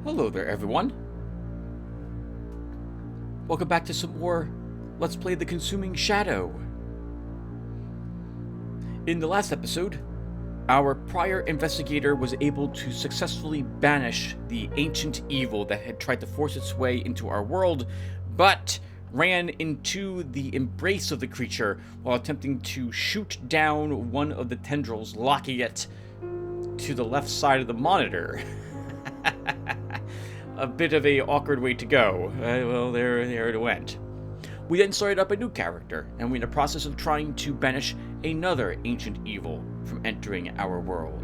Hello there, everyone. Welcome back to some more Let's Play The Consuming Shadow. In the last episode, our prior investigator was able to successfully banish the ancient evil that had tried to force its way into our world, but ran into the embrace of the creature while attempting to shoot down one of the tendrils, locking it to the left side of the monitor. A bit of a awkward way to go. Well, there it went. We then started up a new character, and we're in the process of trying to banish another ancient evil from entering our world.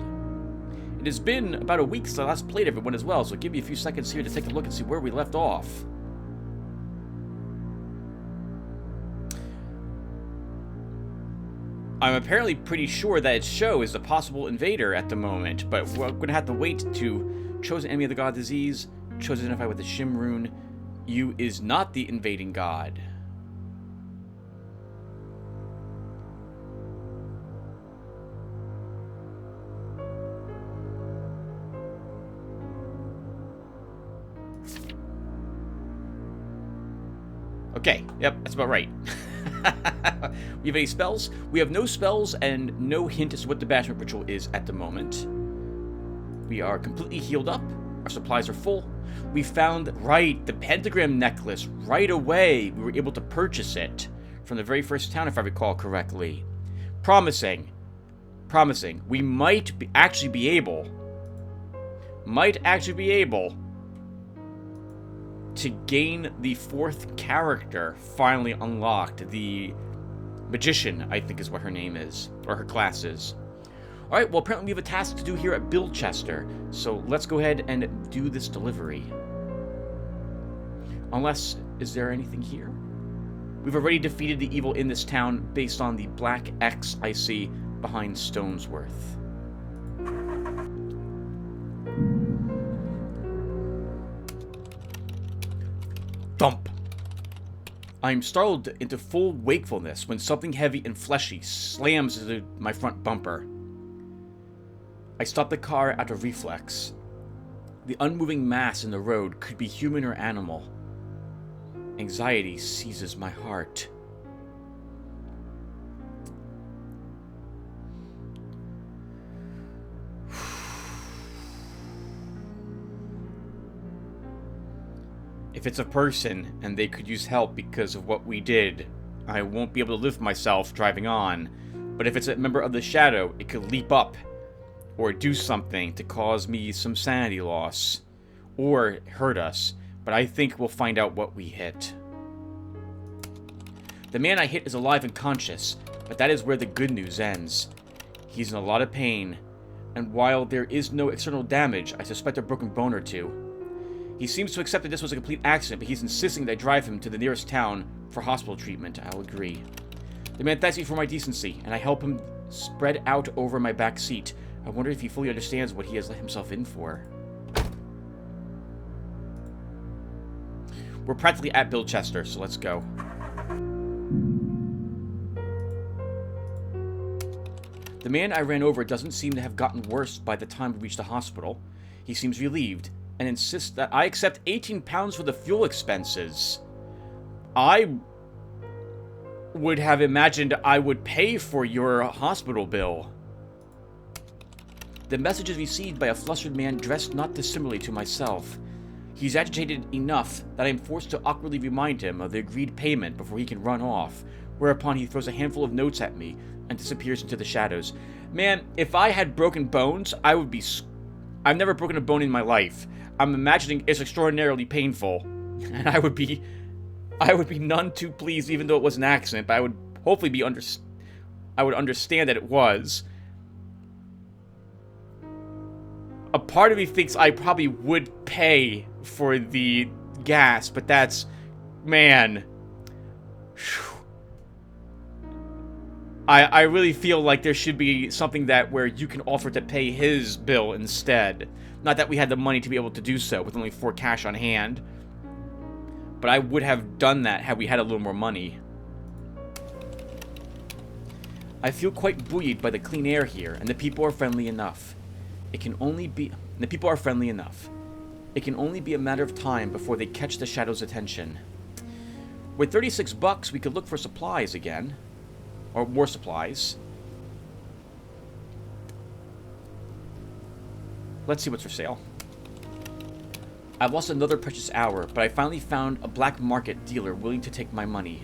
It has been about a week since I last played everyone as well, so give me a few seconds here to take a look and see where we left off. I'm apparently pretty sure that its show is the possible invader at the moment, but we're going to have to wait to chosen enemy of the god disease, chosen identified with the Shim rune. You is not the invading god. Okay, yep, that's about right. We have any spells? We have no spells and no hint as to what the banishment ritual is at the moment. We are completely healed up. Our supplies are full. We found, the pentagram necklace right away. We were able to purchase it from the very first town, if I recall correctly. Promising. We might actually be able to gain the fourth character finally unlocked. The magician, I think is what her name is, or her class is. Alright, well apparently we have a task to do here at Bilchester, so let's go ahead and do this delivery. Unless, is there anything here? We've already defeated the evil in this town based on the black X I see behind Stonesworth. Thump! I am startled into full wakefulness when something heavy and fleshy slams into my front bumper. I stop the car out of reflex. The unmoving mass in the road could be human or animal. Anxiety seizes my heart. If it's a person and they could use help because of what we did, I won't be able to lift myself driving on. But if it's a member of the Shadow, it could leap up or do something to cause me some sanity loss, or hurt us, but I think we'll find out what we hit. The man I hit is alive and conscious, but that is where the good news ends. He's in a lot of pain, and while there is no external damage, I suspect a broken bone or two. He seems to accept that this was a complete accident, but he's insisting that I drive him to the nearest town for hospital treatment. I'll agree. The man thanks me for my decency, and I help him spread out over my back seat. I wonder if he fully understands what he has let himself in for. We're practically at Bilchester, so let's go. The man I ran over doesn't seem to have gotten worse by the time we reached the hospital. He seems relieved and insists that I accept 18 pounds for the fuel expenses. I would have imagined I would pay for your hospital bill. The message is received by a flustered man dressed not dissimilarly to myself. He's agitated enough that I am forced to awkwardly remind him of the agreed payment before he can run off, whereupon he throws a handful of notes at me and disappears into the shadows. Man, if I had broken bones, I would be... I've never broken a bone in my life. I'm imagining it's extraordinarily painful, and I would be none too pleased even though it was an accident, but I would hopefully be I would understand that it was. A part of me thinks I probably would pay for the gas, but that's... man. I really feel like there should be something where you can offer to pay his bill instead. Not that we had the money to be able to do so with only 4 cash on hand. But I would have done that had we had a little more money. I feel quite buoyed by the clean air here, and the people are friendly enough. The people are friendly enough. It can only be a matter of time before they catch the Shadow's attention. With 36 bucks, we could look for supplies again. Or more supplies. Let's see what's for sale. I've lost another precious hour, but I finally found a black market dealer willing to take my money.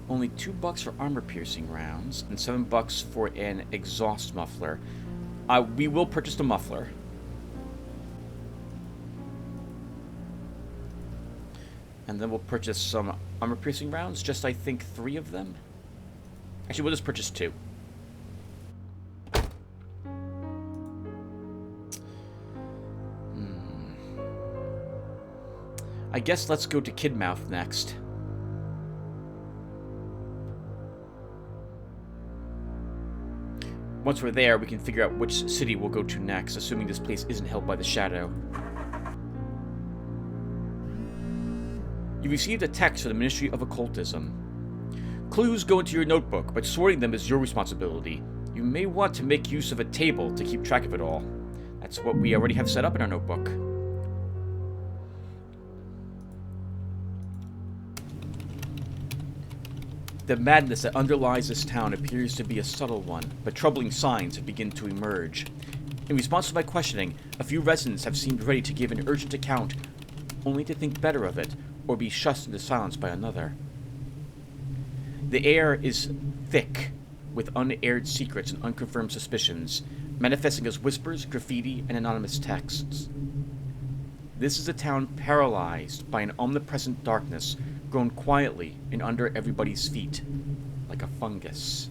Only $2 for armor-piercing rounds, and $7 for an exhaust muffler. We will purchase the muffler. And then we'll purchase some armor-piercing rounds, just I think 3 of them. Actually, we'll just purchase 2. I guess let's go to Kidmouth next. Once we're there, we can figure out which city we'll go to next, assuming this place isn't held by the Shadow. You received a text from the Ministry of Occultism. Clues go into your notebook, but sorting them is your responsibility. You may want to make use of a table to keep track of it all. That's what we already have set up in our notebook. The madness that underlies this town appears to be a subtle one, but troubling signs have begun to emerge. In response to my questioning, a few residents have seemed ready to give an urgent account, only to think better of it, or be shushed into silence by another. The air is thick with unaired secrets and unconfirmed suspicions, manifesting as whispers, graffiti, and anonymous texts. This is a town paralyzed by an omnipresent darkness, grown quietly and under everybody's feet, like a fungus.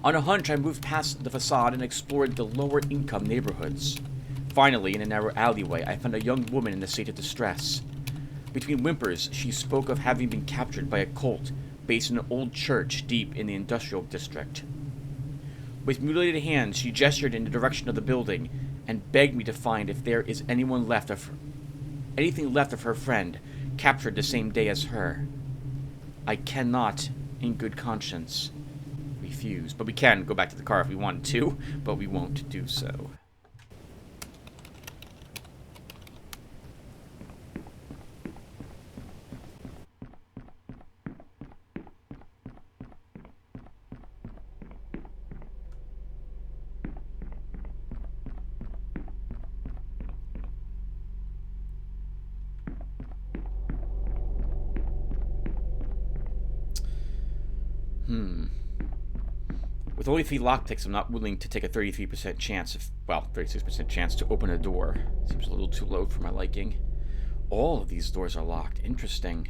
On a hunch, I moved past the facade and explored the lower-income neighborhoods. Finally, in a narrow alleyway, I found a young woman in a state of distress. Between whimpers, she spoke of having been captured by a cult based in an old church deep in the industrial district. With mutilated hands, she gestured in the direction of the building and begged me to find if there is anything left of her friend, captured the same day as her. I cannot, in good conscience, refuse. But we can go back to the car if we wanted to, but we won't do so. With only 3 lockpicks, I'm not willing to take a 33% chance, 36% chance to open a door. Seems a little too low for my liking. All of these doors are locked. Interesting.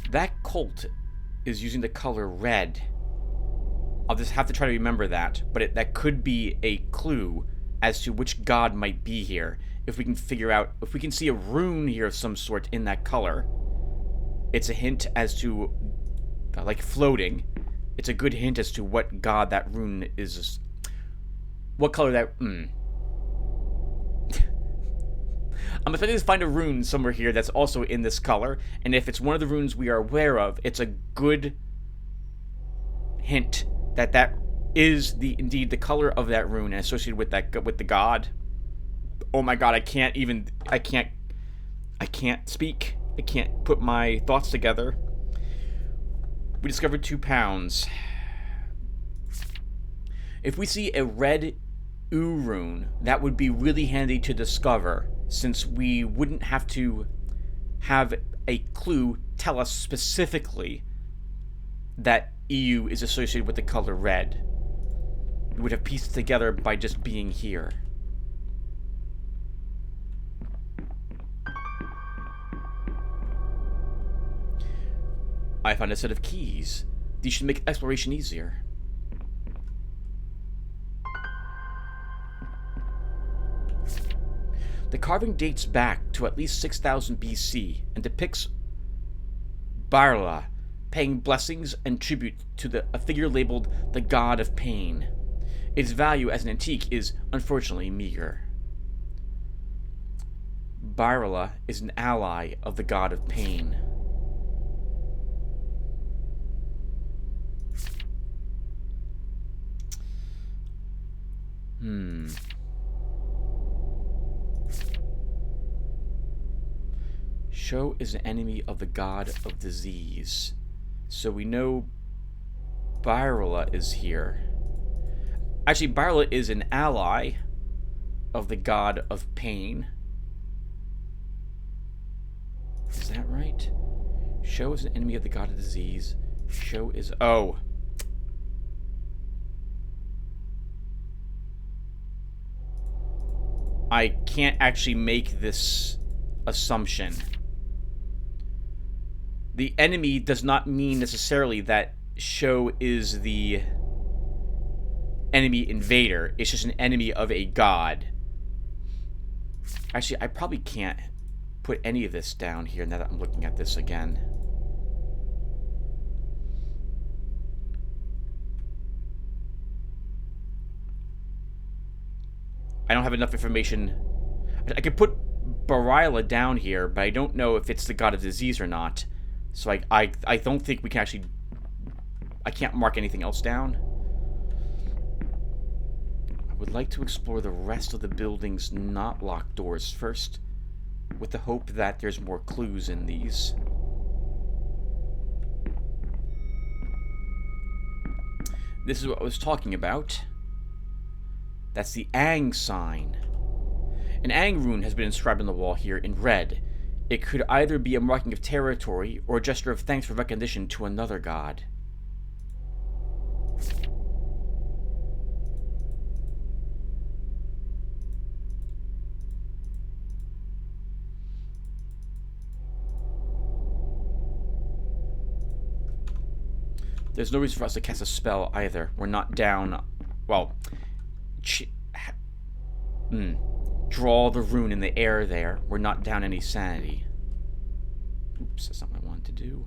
That cult is using the color red. I'll just have to try to remember that, but that could be a clue as to which god might be here. If we can figure out, if we can see a rune here of some sort in that color, it's a hint as to, like floating, it's a good hint as to what god that rune is, what color that, I'm expecting to find a rune somewhere here that's also in this color, and if it's one of the runes we are aware of, it's a good hint that that is indeed the color of that rune and associated with the god. Oh my god, I can't speak. I can't put my thoughts together. We discovered 2 pounds. If we see a red U rune, that would be really handy to discover, since we wouldn't have to have a clue tell us specifically that EU is associated with the color red. We would have pieced it together by just being here. I found a set of keys. These should make exploration easier. The carving dates back to at least 6000 BC and depicts Barla paying blessings and tribute to a figure labeled the God of Pain. Its value as an antique is unfortunately meager. Byrla is an ally of the god of pain. Sho is an enemy of the god of disease. So we know Byrla is here. Actually, Byrla is an ally of the god of pain. Is that right? Sho is an enemy of the god of disease. Sho is... Oh. I can't actually make this assumption. The enemy does not mean necessarily that Sho is the enemy invader. It's just an enemy of a god. Actually, I probably can't put any of this down here now that I'm looking at this again. I don't have enough information. I could put Byrla down here, but I don't know if it's the god of disease or not. So I don't think we can actually... I can't mark anything else down. I would like to explore the rest of the building's not locked doors first, with the hope that there's more clues in these. This is what I was talking about. That's the Ang sign. An Ang rune has been inscribed on the wall here in red. It could either be a marking of territory or a gesture of thanks for recognition to another god. There's no reason for us to cast a spell either. We're not down... Well... Draw the rune in the air there. We're not down any sanity. Oops, that's not what I wanted to do.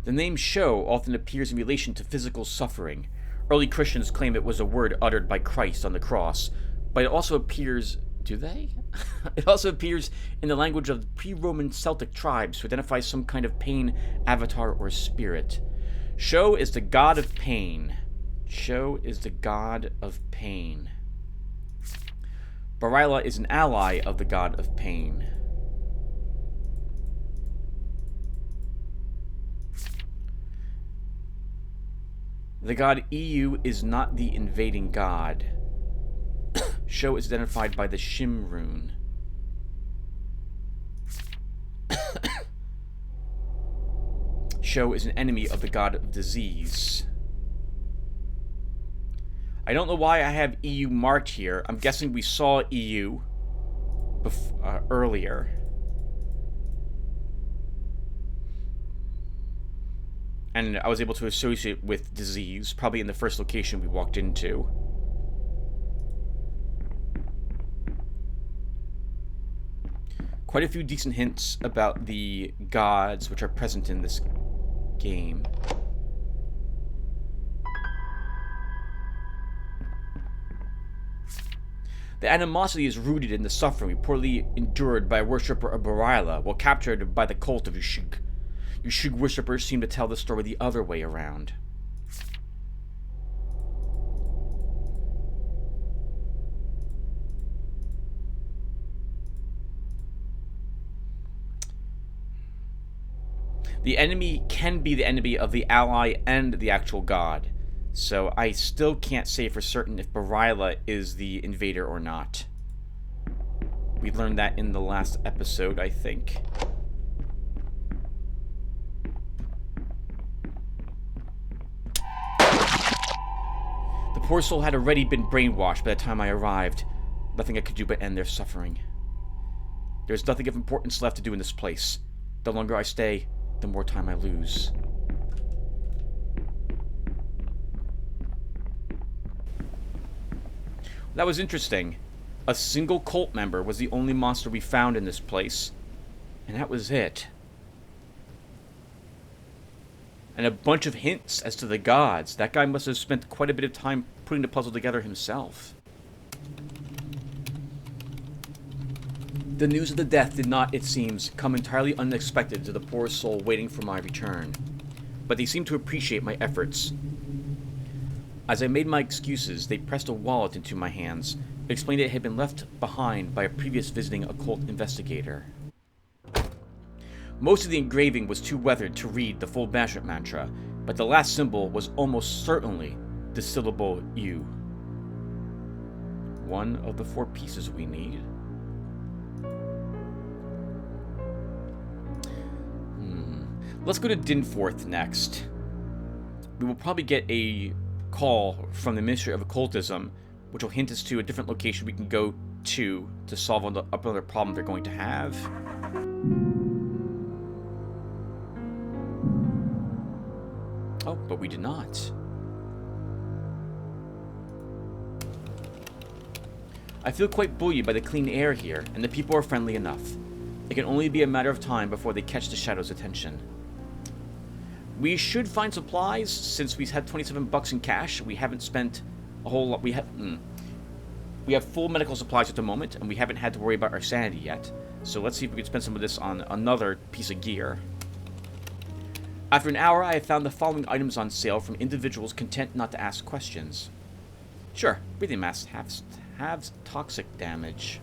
The name Sho often appears in relation to physical suffering. Early Christians claim it was a word uttered by Christ on the cross, but it also appears... Do they? It also appears in the language of pre-Roman Celtic tribes to identify some kind of pain avatar or spirit. Sho is the god of pain. Sho is the god of pain. Byrla is an ally of the god of pain. The god Iyu is not the invading god. Sho is identified by the Shim rune. Sho is an enemy of the god of disease. I don't know why I have EU marked here. I'm guessing we saw EU earlier. And I was able to associate with disease, probably in the first location we walked into. Quite a few decent hints about the gods which are present in this game. The animosity is rooted in the suffering reportedly endured by a worshipper of Byrla while captured by the cult of Yushig. Yushig worshippers seem to tell the story the other way around. The enemy can be the enemy of the ally and the actual god. So I still can't say for certain if Byrla is the invader or not. We learned that in the last episode, I think. The poor soul had already been brainwashed by the time I arrived. Nothing I could do but end their suffering. There's nothing of importance left to do in this place. The longer I stay, the more time I lose. That was interesting. A single cult member was the only monster we found in this place. And that was it. And a bunch of hints as to the gods. That guy must have spent quite a bit of time putting the puzzle together himself. The news of the death did not, it seems, come entirely unexpected to the poor soul waiting for my return. But they seemed to appreciate my efforts. As I made my excuses, they pressed a wallet into my hands, and explained it had been left behind by a previous visiting occult investigator. Most of the engraving was too weathered to read the full banishment mantra, but the last symbol was almost certainly the syllable U. One of the 4 pieces we need. Let's go to Dinforth next. We will probably get a call from the Ministry of Occultism, which will hint us to a different location we can go to solve another problem they're going to have. Oh, but we did not. I feel quite buoyed by the clean air here, and the people are friendly enough. It can only be a matter of time before they catch the Shadow's attention. We should find supplies, since we've had 27 bucks in cash. We haven't spent a whole lot. We have full medical supplies at the moment, and we haven't had to worry about our sanity yet. So let's see if we can spend some of this on another piece of gear. After an hour, I have found the following items on sale from individuals content not to ask questions. Sure, breathing mask halves toxic damage.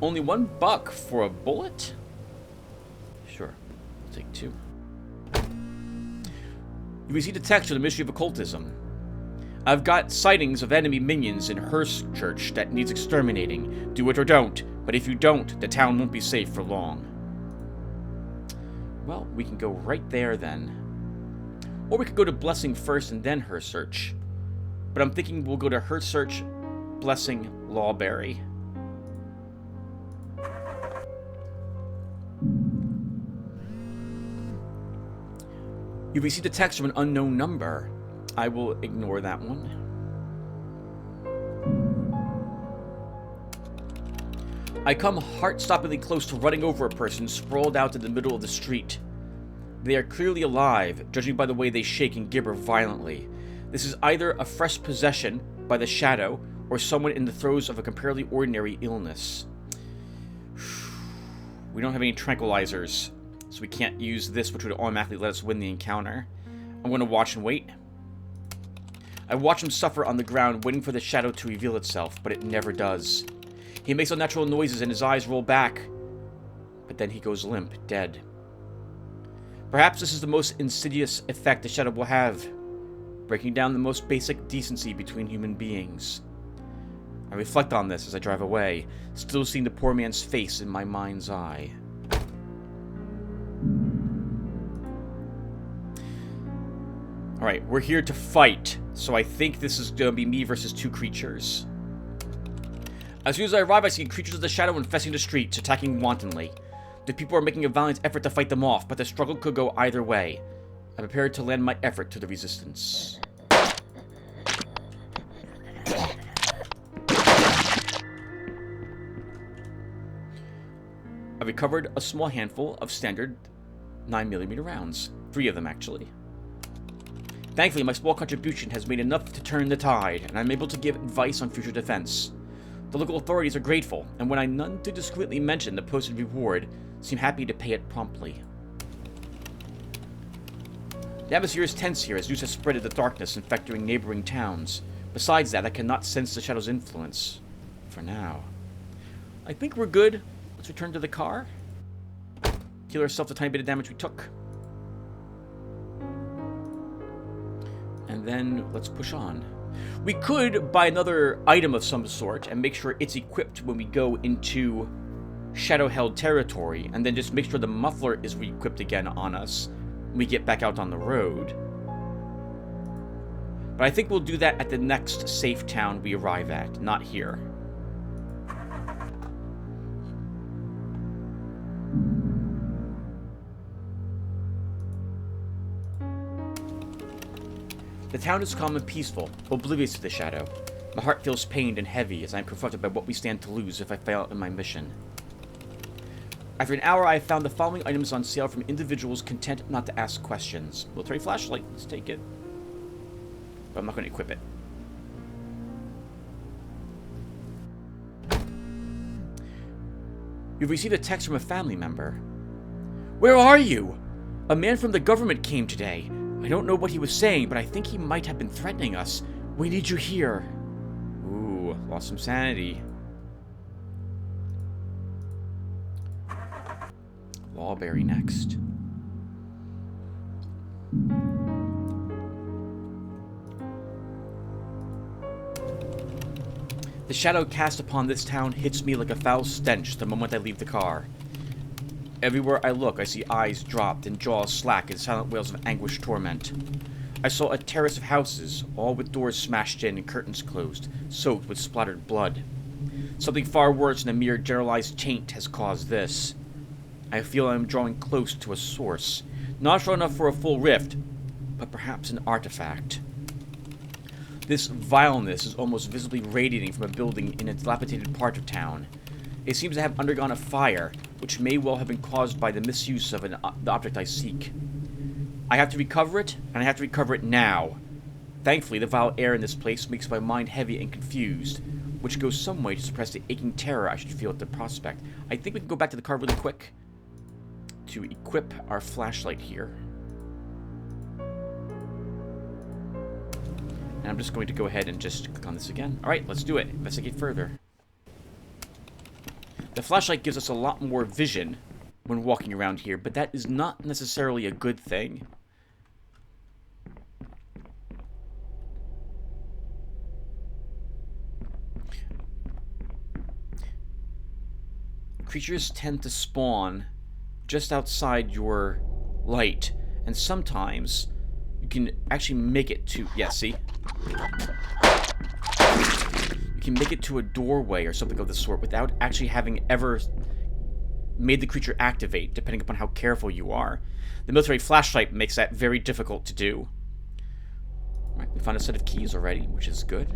Only $1 for a bullet? Sure, I'll take 2. You received a text from the Ministry of Occultism. I've got sightings of enemy minions in Hearst Church that needs exterminating. Do it or don't, but if you don't, the town won't be safe for long. Well, we can go right there then. Or we could go to Blessing first and then Hearst Church. But I'm thinking we'll go to Hearst Church, Blessing, Lawberry. You received a text from an unknown number. I will ignore that one. I come heart-stoppingly close to running over a person sprawled out in the middle of the street. They are clearly alive, judging by the way they shake and gibber violently. This is either a fresh possession by the shadow, or someone in the throes of a comparatively ordinary illness. We don't have any tranquilizers, so we can't use this, which would automatically let us win the encounter. I'm going to watch and wait. I watch him suffer on the ground, waiting for the shadow to reveal itself, but it never does. He makes unnatural noises and his eyes roll back, but then he goes limp, dead. Perhaps this is the most insidious effect the shadow will have, breaking down the most basic decency between human beings. I reflect on this as I drive away, still seeing the poor man's face in my mind's eye. Alright, we're here to fight, so I think this is going to be me versus 2 creatures. As soon as I arrive, I see creatures of the shadow infesting the streets, attacking wantonly. The people are making a valiant effort to fight them off, but the struggle could go either way. I'm prepared to lend my effort to the resistance. I recovered a small handful of standard 9mm rounds. 3 of them, actually. Thankfully, my small contribution has made enough to turn the tide, and I'm able to give advice on future defense. The local authorities are grateful, and when I none too discreetly mention the posted reward, seem happy to pay it promptly. The atmosphere is tense here as news has spread in the darkness, infecting neighboring towns. Besides that, I cannot sense the shadow's influence. For now. I think we're good. Let's return to the car. Heal ourselves the tiny bit of damage we took. And then let's push on. We could buy another item of some sort and make sure it's equipped when we go into shadow-held territory, and then just make sure the muffler is re-equipped again on us when we get back out on the road. But I think we'll do that at the next safe town we arrive at, not here. The town is calm and peaceful, oblivious to the shadow. My heart feels pained and heavy as I am confronted by what we stand to lose if I fail in my mission. After an hour, I have found the following items on sale from individuals content not to ask questions. Lotaeri flashlight. Let's take it. But I'm not going to equip it. You've received a text from a family member. Where are you? A man from the government came today. I don't know what he was saying, but I think he might have been threatening us. We need you here. Ooh, lost some sanity. Lawberry next. The shadow cast upon this town hits me like a foul stench the moment I leave the car. Everywhere I look, I see eyes dropped and jaws slack in silent wails of anguished torment. I saw a terrace of houses, all with doors smashed in and curtains closed, soaked with splattered blood. Something far worse than a mere generalized taint has caused this. I feel I am drawing close to a source, not far enough for a full rift, but perhaps an artifact. This vileness is almost visibly radiating from a building in a dilapidated part of town. It seems to have undergone a fire, which may well have been caused by the misuse of the object I seek. I have to recover it, and I have to recover it now. Thankfully, the vile air in this place makes my mind heavy and confused, which goes some way to suppress the aching terror I should feel at the prospect. I think we can go back to the car really quick to equip our flashlight here. And I'm just going to go ahead and just click on this again. Alright, let's do it. Investigate further. The flashlight gives us a lot more vision when walking around here, but that is not necessarily a good thing. Creatures tend to spawn just outside your light, and sometimes you can actually make it to... Yeah, see? You can make it to a doorway or something of the sort without actually having ever made the creature activate, depending upon how careful you are. The military flashlight makes that very difficult to do. Right, we found a set of keys already, which is good.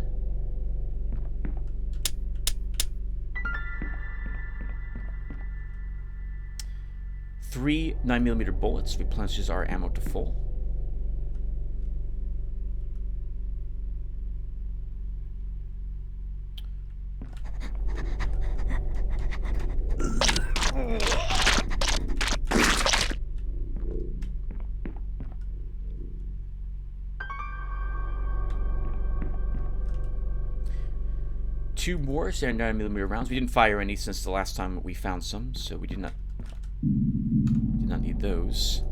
Three 9mm bullets replenishes our ammo to full. Two more standard 9mm rounds. We didn't fire any since the last time we found some, so we did not need those.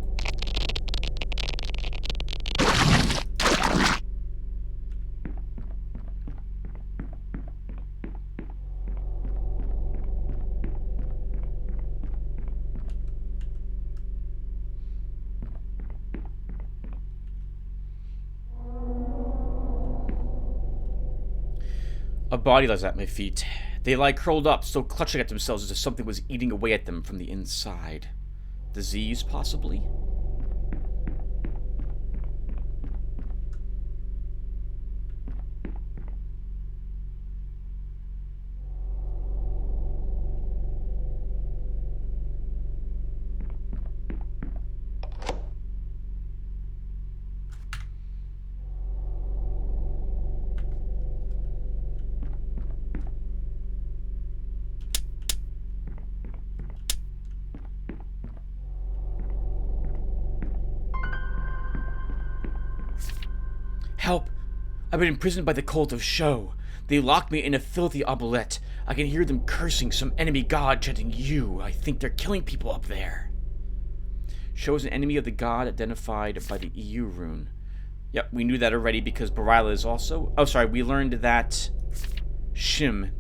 A body lies at my feet. They lie curled up, still clutching at themselves as if something was eating away at them from the inside. Disease, possibly? Help! I've been imprisoned by the cult of Sho. They locked me in a filthy oubliette. I can hear them cursing some enemy god, chanting you. I think they're killing people up there. Sho is an enemy of the god identified by the EU rune. Yep, we knew that already because Baryla is also... Oh, sorry, we learned that Shim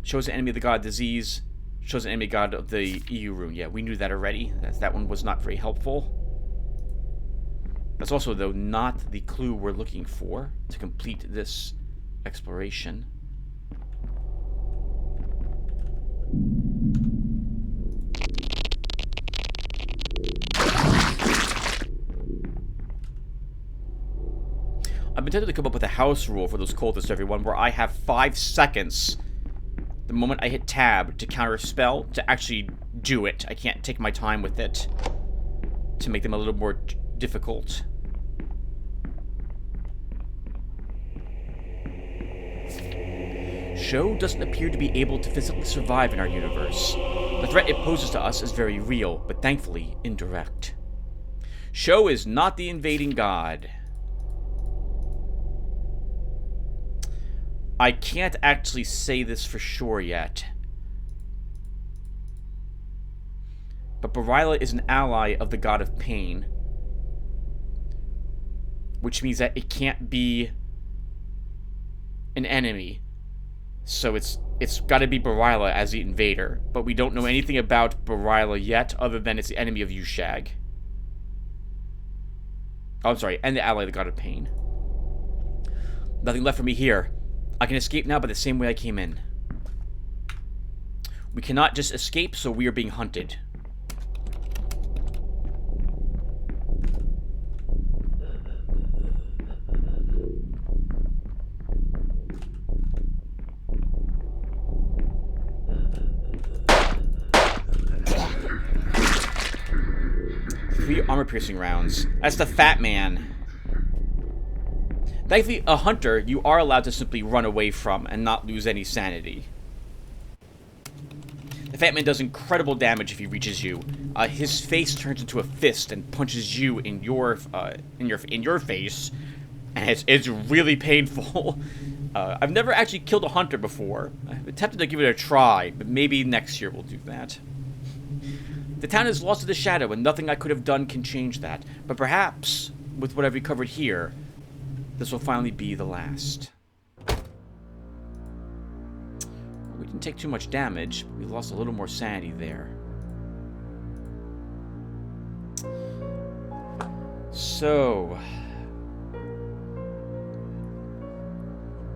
shows an enemy of the god disease, shows an enemy god of the EU rune. Yeah, we knew that already. That one was not very helpful. That's also, though, not the clue we're looking for to complete this exploration. I've been tempted to come up with a house rule for those cultists, everyone, where I have 5 seconds the moment I hit tab to counter a spell, to actually do it. I can't take my time with it to make them a little more difficult. Sho doesn't appear to be able to physically survive in our universe. The threat it poses to us is very real, but thankfully indirect. Sho is not the invading god. I can't actually say this for sure yet. But Baryla is an ally of the god of pain. Which means that it can't be an enemy. So it's got to be Baryla as the invader. But we don't know anything about Baryla yet, other than it's the enemy of Yushag. Oh, I'm sorry, and the ally of the god of pain. Nothing left for me here. I can escape now by the same way I came in. We cannot just escape, so we are being hunted. Three armor-piercing rounds. That's the fat man. Thankfully, a hunter, you are allowed to simply run away from and not lose any sanity. The fat man does incredible damage if he reaches you. His face turns into a fist and punches you in your face, and it's really painful. I've never actually killed a hunter before. I'm tempted to give it a try, but maybe next year we'll do that. The town is lost to the shadow, and nothing I could have done can change that. But perhaps, with what I've recovered here, this will finally be the last. We didn't take too much damage, but we lost a little more sanity there. So...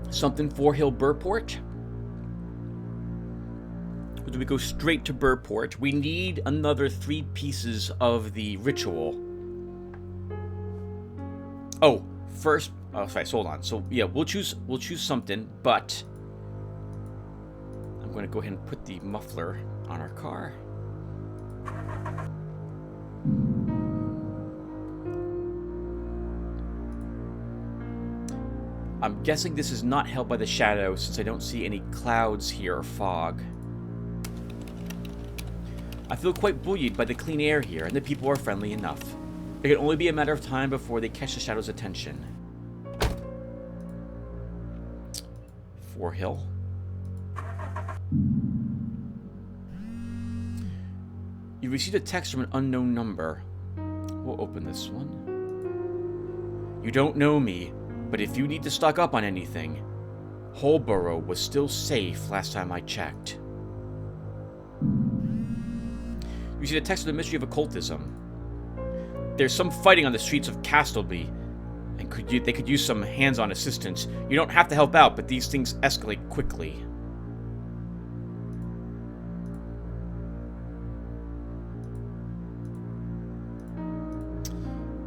something for Hill Burport? Or do we go straight to Burport? We need another 3 pieces of the ritual. Oh, first... oh, sorry, hold on. So, yeah, we'll choose something, but... I'm going to go ahead and put the muffler on our car. I'm guessing this is not held by the shadow, since I don't see any clouds here or fog. I feel quite buoyed by the clean air here, and the people are friendly enough. It can only be a matter of time before they catch the shadow's attention. For Hill. You received a text from an unknown number. We'll open this one. You don't know me, but if you need to stock up on anything, Holborough was still safe last time I checked. You received a text of the mystery of occultism. There's some fighting on the streets of Castleby, and they could use some hands-on assistance. You don't have to help out, but these things escalate quickly.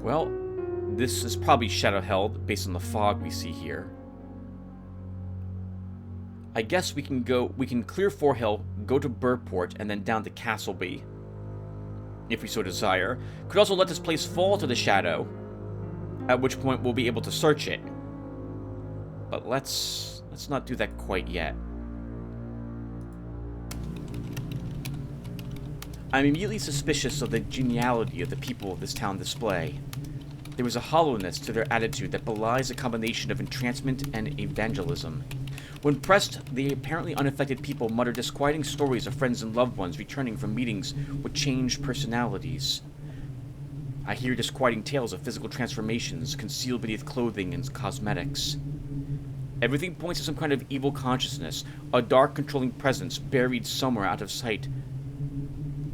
Well, this is probably shadow-held, based on the fog we see here. I guess we can clear Forhill, go to Burport, and then down to Castleby, if we so desire. Could also let this place fall to the shadow, at which point we'll be able to search it. But let's not do that quite yet. I'm immediately suspicious of the geniality of the people of this town display. There was a hollowness to their attitude that belies a combination of entrancement and evangelism. When pressed, the apparently unaffected people mutter disquieting stories of friends and loved ones returning from meetings with changed personalities. I hear disquieting tales of physical transformations concealed beneath clothing and cosmetics. Everything points to some kind of evil consciousness, a dark controlling presence buried somewhere out of sight,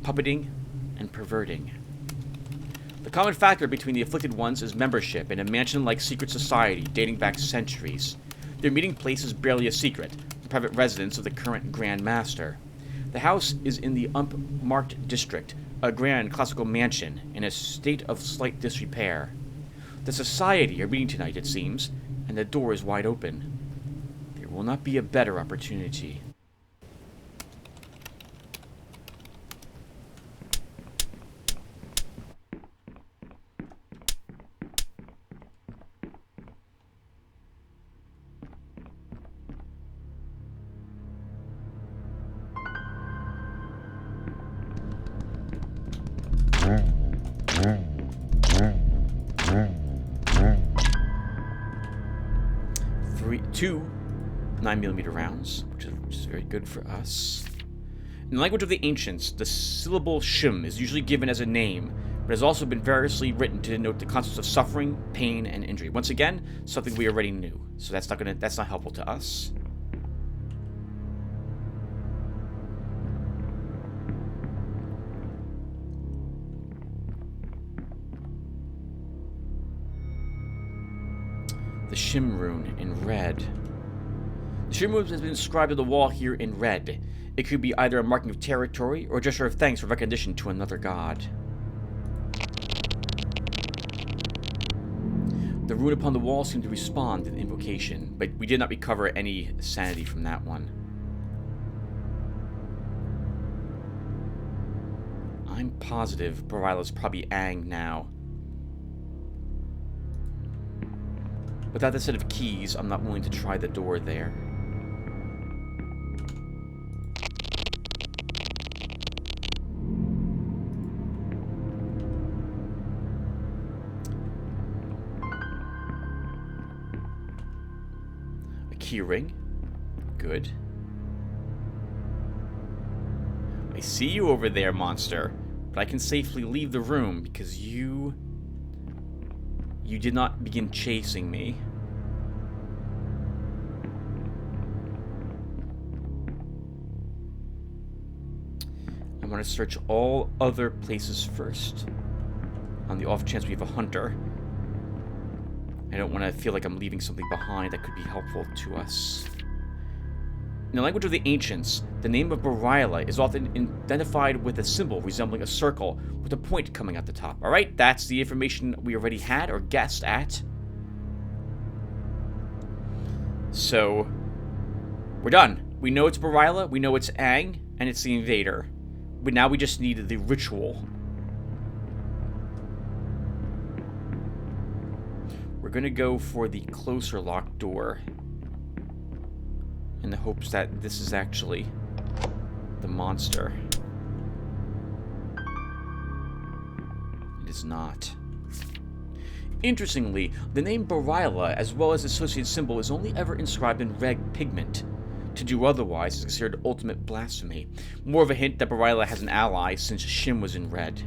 puppeting and perverting. The common factor between the afflicted ones is membership in a mansion-like secret society dating back centuries. Their meeting place is barely a secret, the private residence of the current Grand Master. The house is in the unmarked district, a grand classical mansion in a state of slight disrepair. The society are meeting tonight, it seems, and the door is wide open. There will not be a better opportunity. Two 9mm rounds, which is very good for us. In the language of the ancients, the syllable shim is usually given as a name, but has also been variously written to denote the concepts of suffering, pain, and injury. Once again, something we already knew, so that's not helpful to us. The Shim rune in red. The Shim rune has been inscribed on the wall here in red. It could be either a marking of territory or a gesture of thanks for recognition to another god. The rune upon the wall seemed to respond to the invocation, but we did not recover any sanity from that one. I'm positive Barila's probably Aang now. Without the set of keys, I'm not willing to try the door there. A key ring. Good. I see you over there, monster. But I can safely leave the room because you did not begin chasing me. I want to search all other places first. On the off chance we have a hunter. I don't want to feel like I'm leaving something behind that could be helpful to us. In the language of the ancients, the name of Barila is often identified with a symbol resembling a circle with a point coming at the top. Alright, that's the information we already had or guessed at. So, we're done. We know it's Barila, we know it's Aang, and it's the invader. But now we just need the ritual. We're gonna go for the closer locked door. In the hopes that this is actually the monster. It is not. Interestingly, the name Barila, as well as the associated symbol, is only ever inscribed in red pigment. To do otherwise is considered ultimate blasphemy. More of a hint that Barila has an ally, since Shim was in red.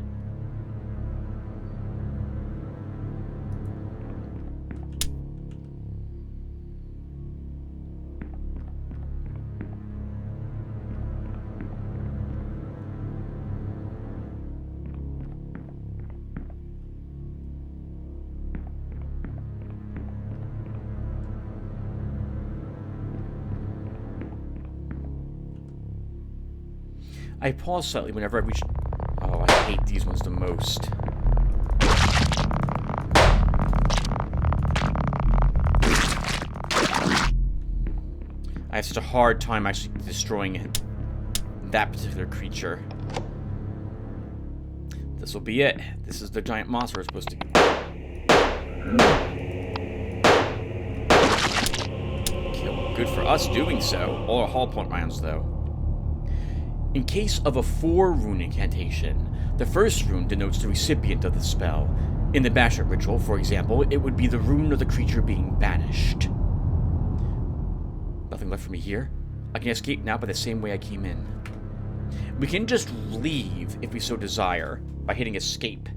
I pause slightly whenever I reach... Oh, I hate these ones the most. I have such a hard time actually destroying that particular creature. This will be it. This is the giant monster we're supposed to... Kill. Good for us doing so. All our hull point rounds, though. In case of a 4-rune incantation, the first rune denotes the recipient of the spell. In the Banish ritual, for example, it would be the rune of the creature being banished. Nothing left for me here. I can escape now by the same way I came in. We can just leave if we so desire, by hitting escape.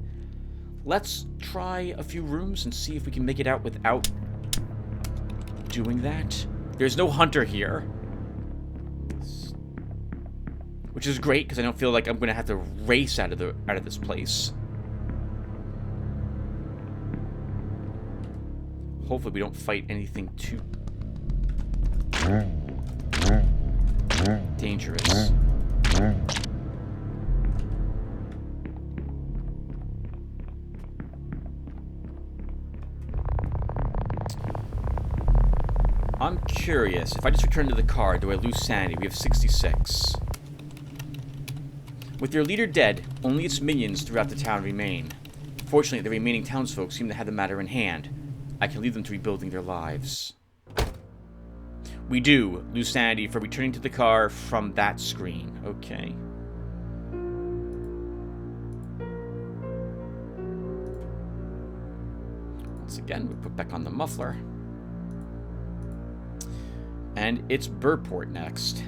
Let's try a few rooms and see if we can make it out without doing that. There's no hunter here. Which is great, because I don't feel like I'm going to have to race out of this place. Hopefully we don't fight anything too... dangerous. I'm curious, if I just return to the car, do I lose sanity? We have 66. With their leader dead, only its minions throughout the town remain. Fortunately, the remaining townsfolk seem to have the matter in hand. I can lead them to rebuilding their lives. We do lose sanity for returning to the car from that screen. Okay. Once again, we put back on the muffler. And it's Burport next.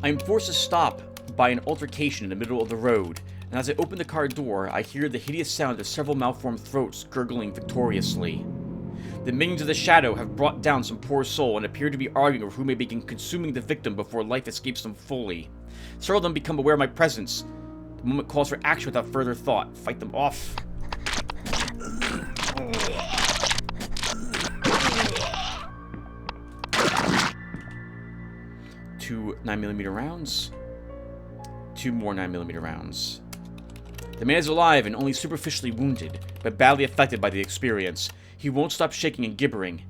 I am forced to stop by an altercation in the middle of the road, and as I open the car door, I hear the hideous sound of several malformed throats gurgling victoriously. The minions of the shadow have brought down some poor soul and appear to be arguing over who may begin consuming the victim before life escapes them fully. Several of them become aware of my presence. The moment calls for action without further thought. Fight them off. Two 9mm rounds. Two more 9mm rounds. The man is alive and only superficially wounded, but badly affected by the experience. He won't stop shaking and gibbering.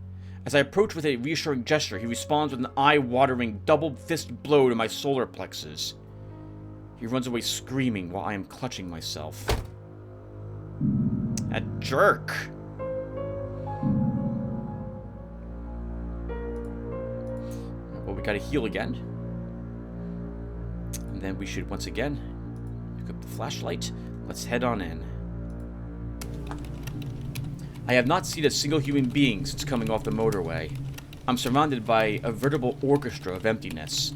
As I approach with a reassuring gesture, he responds with an eye-watering double-fist blow to my solar plexus. He runs away screaming while I am clutching myself. A jerk! Well, we gotta heal again. And then we should once again pick up the flashlight. Let's head on in. I have not seen a single human being since coming off the motorway. I'm surrounded by a veritable orchestra of emptiness.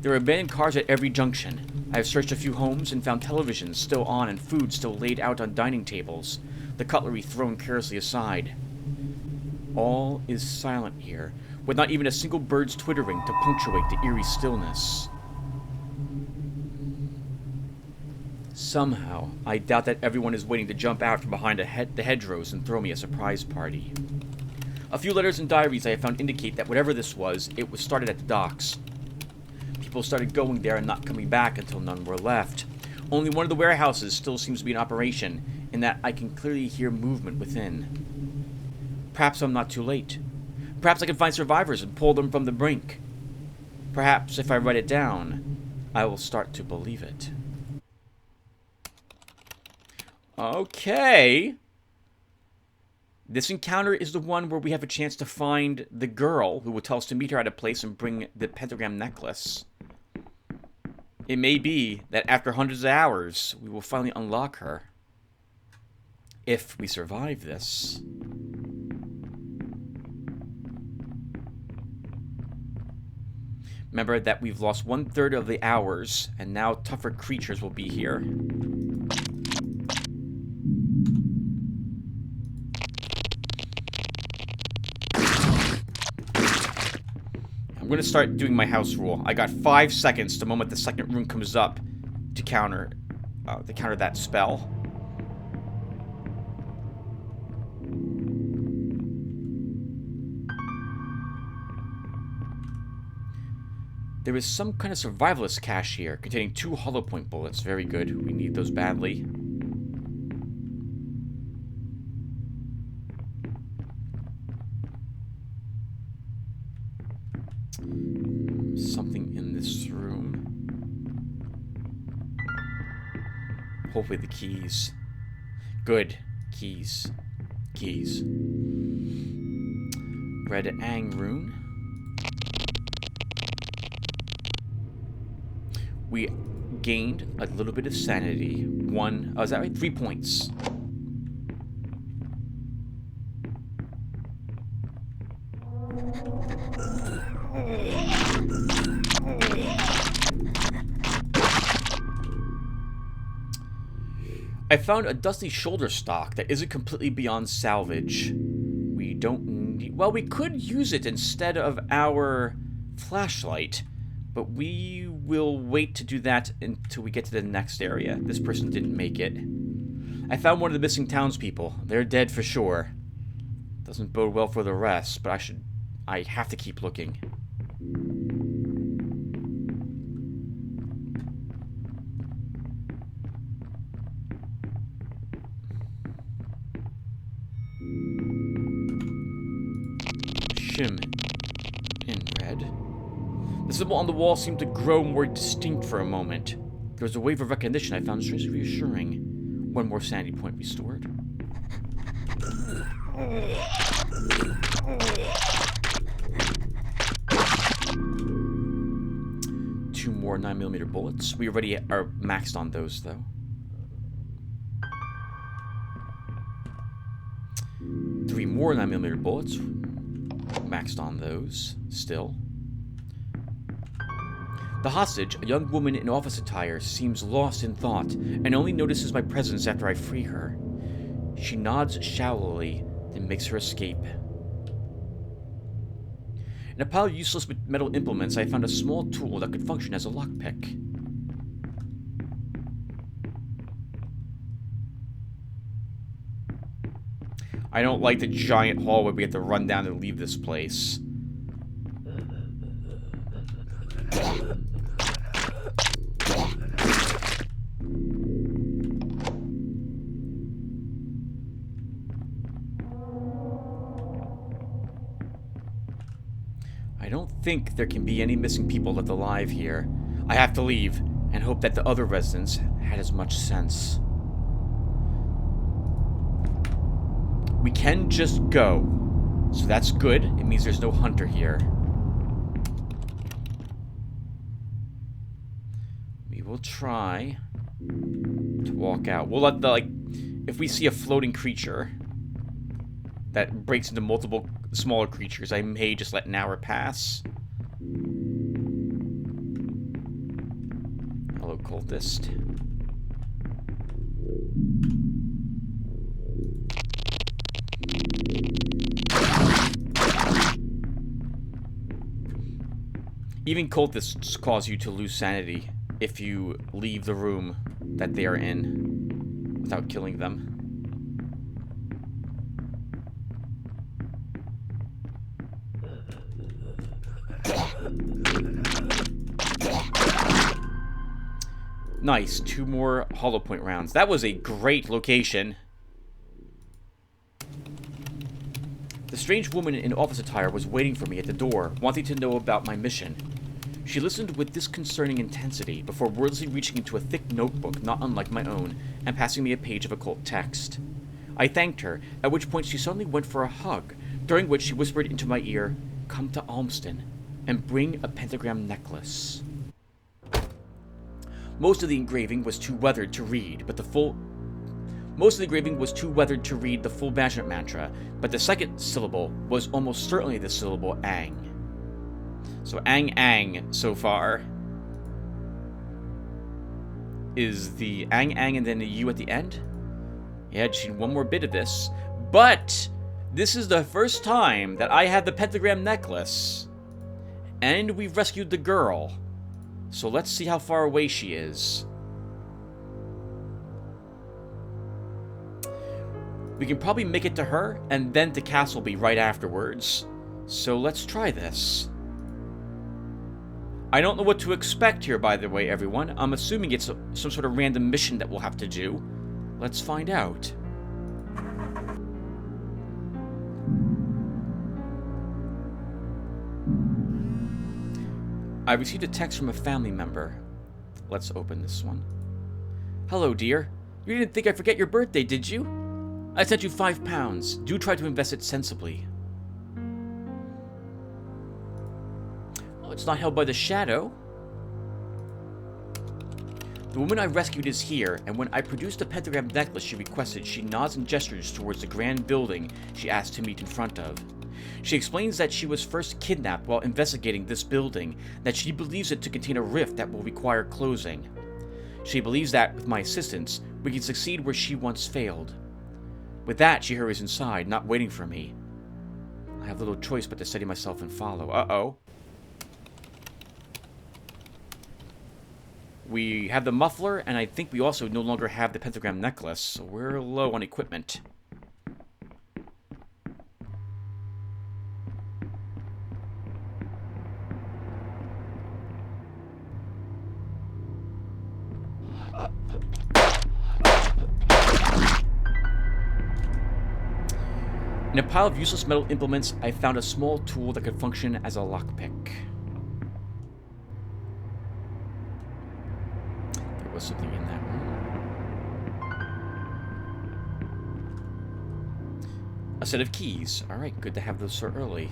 There are abandoned cars at every junction. I have searched a few homes and found televisions still on and food still laid out on dining tables, the cutlery thrown carelessly aside. All is silent here, with not even a single bird's twittering to punctuate the eerie stillness. Somehow, I doubt that everyone is waiting to jump out from behind the hedgerows and throw me a surprise party. A few letters and diaries I have found indicate that whatever this was, it was started at the docks. People started going there and not coming back until none were left. Only one of the warehouses still seems to be in operation, in that I can clearly hear movement within. Perhaps I'm not too late. Perhaps I can find survivors and pull them from the brink. Perhaps if I write it down, I will start to believe it. Okay. This encounter is the one where we have a chance to find the girl who will tell us to meet her at a place and bring the pentagram necklace. It may be that after hundreds of hours, we will finally unlock her. If we survive this. Remember that we've lost 1/3 of the hours, and now tougher creatures will be here. I'm going to start doing my house rule. I got 5 seconds the moment the second rune comes up to counter that spell. There is some kind of survivalist cache here, containing 2 hollow point bullets. Very good. We need those badly. Something in this room. Hopefully the keys. Good. Keys. Keys. Red Ang rune. We gained a little bit of sanity. Is that right? 3 points. I found a dusty shoulder stock that isn't completely beyond salvage. We don't need... Well, we could use it instead of our flashlight, but we will wait to do that until we get to the next area. This person didn't make it. I found one of the missing townspeople. They're dead for sure. Doesn't bode well for the rest, but I have to keep looking. Shim in red. The symbol on the wall seemed to grow more distinct for a moment. There was a wave of recognition I found strangely reassuring. 1 more sanity point restored. 2 more 9mm bullets. We already are maxed on those, though. 3 more 9mm bullets. Maxed on those, still. The hostage, a young woman in office attire, seems lost in thought and only notices my presence after I free her. She nods shallowly, then makes her escape. In a pile of useless metal implements, I found a small tool that could function as a lockpick. I don't like the giant hallway we have to run down to leave this place. I don't think there can be any missing people left alive here. I have to leave, and hope that the other residents had as much sense. We can just go, so that's good. It means there's no hunter here. We will try to walk out. We'll let the, like, if we see a floating creature that breaks into multiple smaller creatures, I may just let an hour pass. Hello, cultist. Even cultists cause you to lose sanity if you leave the room that they are in without killing them. Nice, 2 more hollow point rounds. That was a great location. The strange woman in office attire was waiting for me at the door, wanting to know about my mission. She listened with disconcerting intensity before wordlessly reaching into a thick notebook not unlike my own and passing me a page of occult text. I thanked her, at which point she suddenly went for a hug, during which she whispered into my ear, "Come to Almston and bring a pentagram necklace." Most of the engraving was too weathered to read the full banishment mantra, but the second syllable was almost certainly the syllable Ang. So Ang so far is the Ang and then the U at the end. Yeah, just need one more bit of this. But this is the first time that I have the pentagram necklace. And we've rescued the girl. So let's see how far away she is. We can probably make it to her, and then to Castleby right afterwards. So let's try this. I don't know what to expect here, by the way, everyone. I'm assuming it's some sort of random mission that we'll have to do. Let's find out. I received a text from a family member. Let's open this one. Hello, dear. You didn't think I'd forget your birthday, did you? I sent you £5. Do try to invest it sensibly. Oh, it's not held by the shadow. The woman I rescued is here, and when I produced the pentagram necklace she requested, she nods and gestures towards the grand building she asked to meet in front of. She explains that she was first kidnapped while investigating this building, that she believes it to contain a rift that will require closing. She believes that, with my assistance, we can succeed where she once failed. With that, she hurries inside, not waiting for me. I have little choice but to steady myself and follow. Uh-oh. We have the muffler, and I think we also no longer have the pentagram necklace, so we're low on equipment. In a pile of useless metal implements, I found a small tool that could function as a lockpick. There was something in that room. A set of keys. Alright, good to have those so early.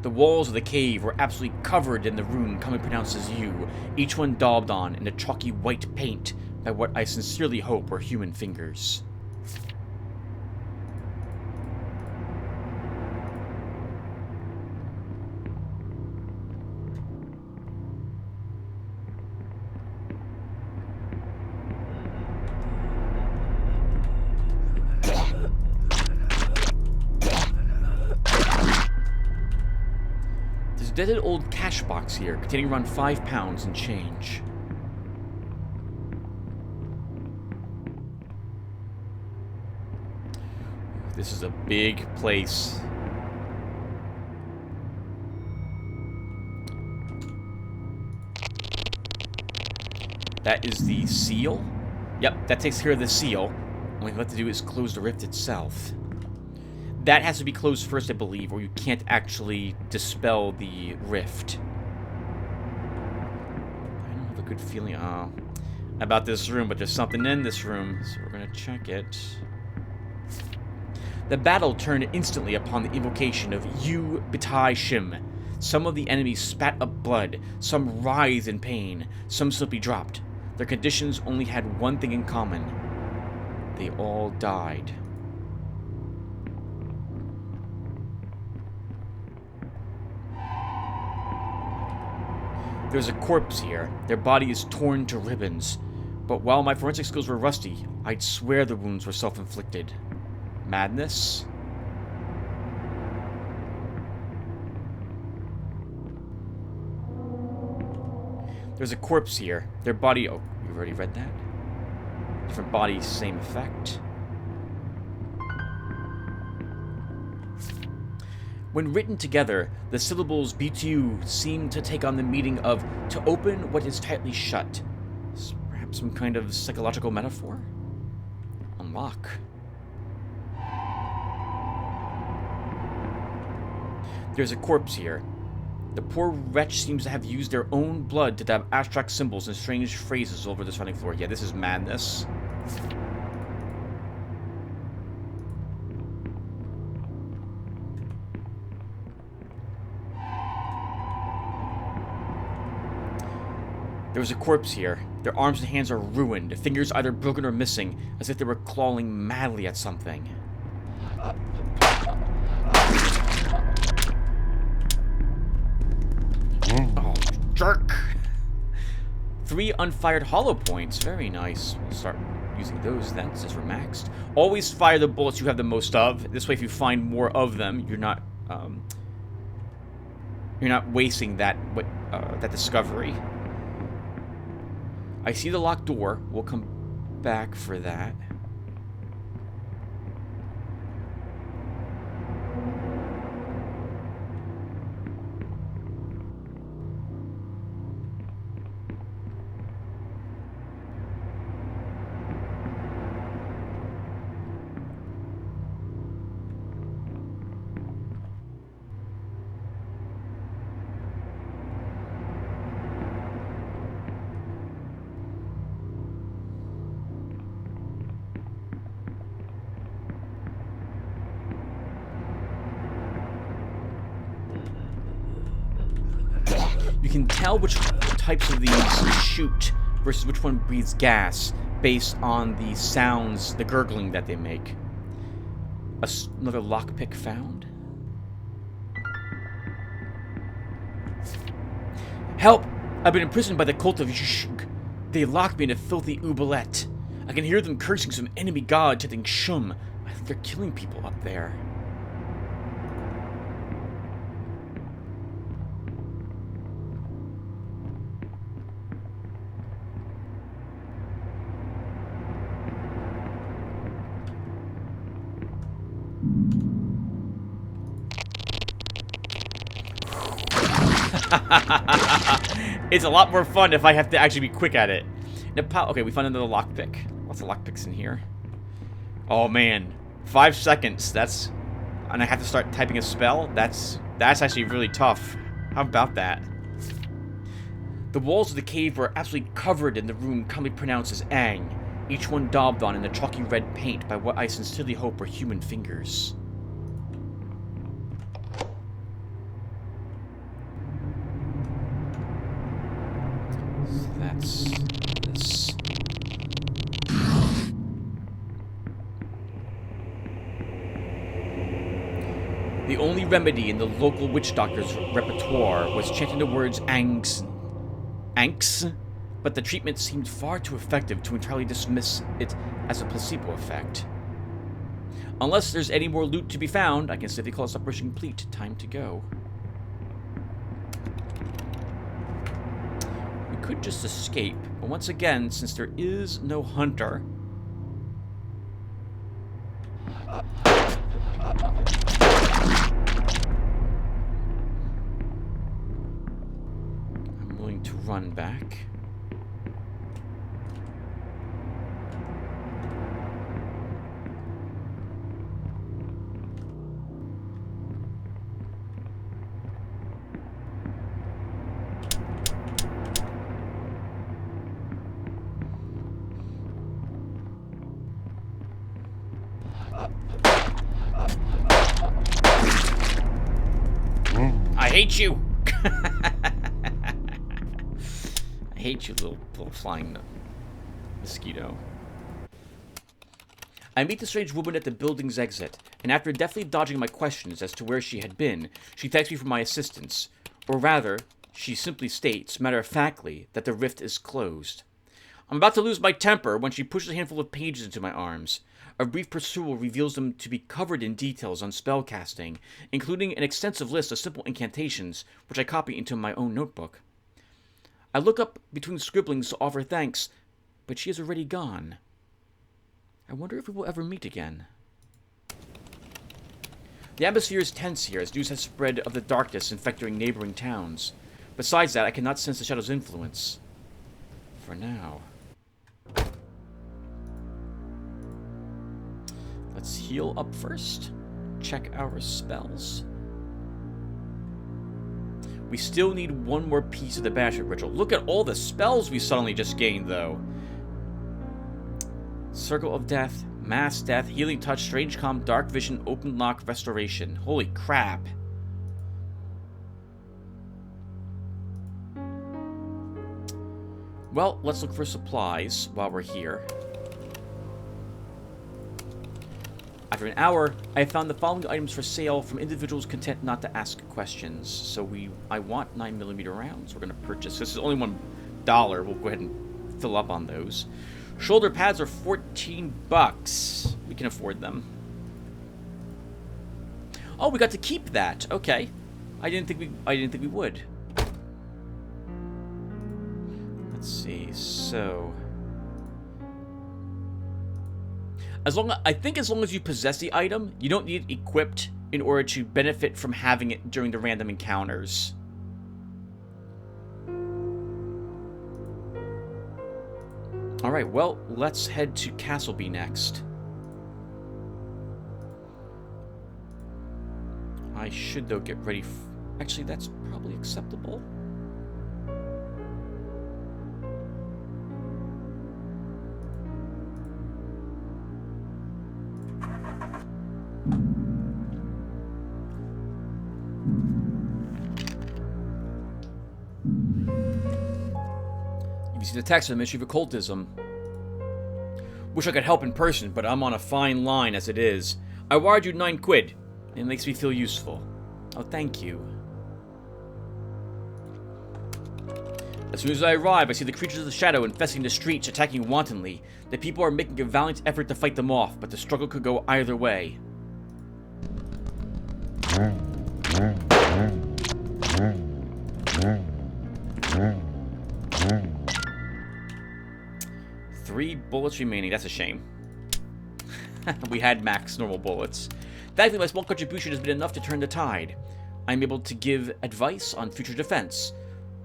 The walls of the cave were absolutely covered in the rune commonly pronounced as you, each one daubed on in a chalky white paint by what I sincerely hope were human fingers. There's a dead old cash box here containing around £5 and change. This is a big place. That is the seal. Yep, that takes care of the seal. All we have to do is close the rift itself. That has to be closed first, I believe, or you can't actually dispel the rift. I don't have a good feeling about this room, but there's something in this room, so we're gonna check it. The battle turned instantly upon the invocation of Yu Bitai Shim. Some of the enemies spat up blood, some writhed in pain, some simply dropped. Their conditions only had one thing in common. They all died. There's a corpse here. Their body is torn to ribbons. But while my forensic skills were rusty, I'd swear the wounds were self-inflicted. Madness? There's a corpse here. Their body... Oh, you've already read that? Different body, same effect. When written together, the syllables BTU seem to take on the meaning of to open what is tightly shut. Perhaps some kind of psychological metaphor? Unlock. There's a corpse here. The poor wretch seems to have used their own blood to dab abstract symbols and strange phrases over the surrounding floor. Yeah, this is madness. There was a corpse here. Their arms and hands are ruined, fingers either broken or missing, as if they were clawing madly at something. Oh, jerk! 3 unfired hollow points. Very nice. We'll start using those then, since we're maxed. Always fire the bullets you have the most of. This way, if you find more of them, you're not wasting that discovery. I see the locked door. We'll come back for that. You can tell which types of these shoot versus which one breathes gas based on the sounds, the gurgling that they make. Another lockpick found. Help! I've been imprisoned by the cult of Shug. They locked me in a filthy oubliette. I can hear them cursing some enemy god chanting Shum. I think they're killing people up there. It's a lot more fun if I have to actually be quick at it. Okay, we found another lockpick. Lots of lockpicks in here. Oh man, 5 seconds. And I have to start typing a spell. That's actually really tough. How about that? The walls of the cave were absolutely covered in the rune commonly pronounced as Ang, each one daubed on in a chalky red paint by what I sincerely hope were human fingers. That's this. The only remedy in the local witch doctor's repertoire was chanting the words Anks, but the treatment seemed far too effective to entirely dismiss it as a placebo effect. Unless there's any more loot to be found, I can safely call this operation complete. Time to go. We could just escape, but once again, since there is no hunter... I'm willing to run back. I hate you! I hate you, little flying mosquito. I meet the strange woman at the building's exit, and after deftly dodging my questions as to where she had been, she thanks me for my assistance. Or rather, she simply states, matter-of-factly, that the rift is closed. I'm about to lose my temper when she pushes a handful of pages into my arms. A brief perusal reveals them to be covered in details on spellcasting, including an extensive list of simple incantations, which I copy into my own notebook. I look up between scribblings to offer thanks, but she is already gone. I wonder if we will ever meet again. The atmosphere is tense here, as news has spread of the darkness infecting neighboring towns. Besides that, I cannot sense the shadow's influence. For now. Let's heal up first. Check our spells. We still need one more piece of the banishment ritual. Look at all the spells we suddenly just gained, though. Circle of Death, Mass Death, Healing Touch, Strange Calm, Dark Vision, Open Lock, Restoration. Holy crap. Well, let's look for supplies while we're here. After an hour, I have found the following items for sale from individuals content not to ask questions. So I want 9mm rounds. We're going to purchase. This is only $1. We'll go ahead and fill up on those. Shoulder pads are $14. We can afford them. Oh, we got to keep that. Okay. I didn't think we would. Let's see. So I think as long as you possess the item, you don't need it equipped in order to benefit from having it during the random encounters. Alright, well, let's head to Castleby next. I should, though, get ready. Actually, that's probably acceptable. The text of the Ministry of Occultism. Wish I could help in person, but I'm on a fine line as it is. I wired you 9 quid. It makes me feel useful. Oh, thank you. As soon as I arrive, I see the creatures of the shadow infesting the streets, attacking wantonly. The people are making a valiant effort to fight them off, but the struggle could go either way. Three bullets remaining. That's a shame. We had max normal bullets. Thankfully, my small contribution has been enough to turn the tide. I'm able to give advice on future defense.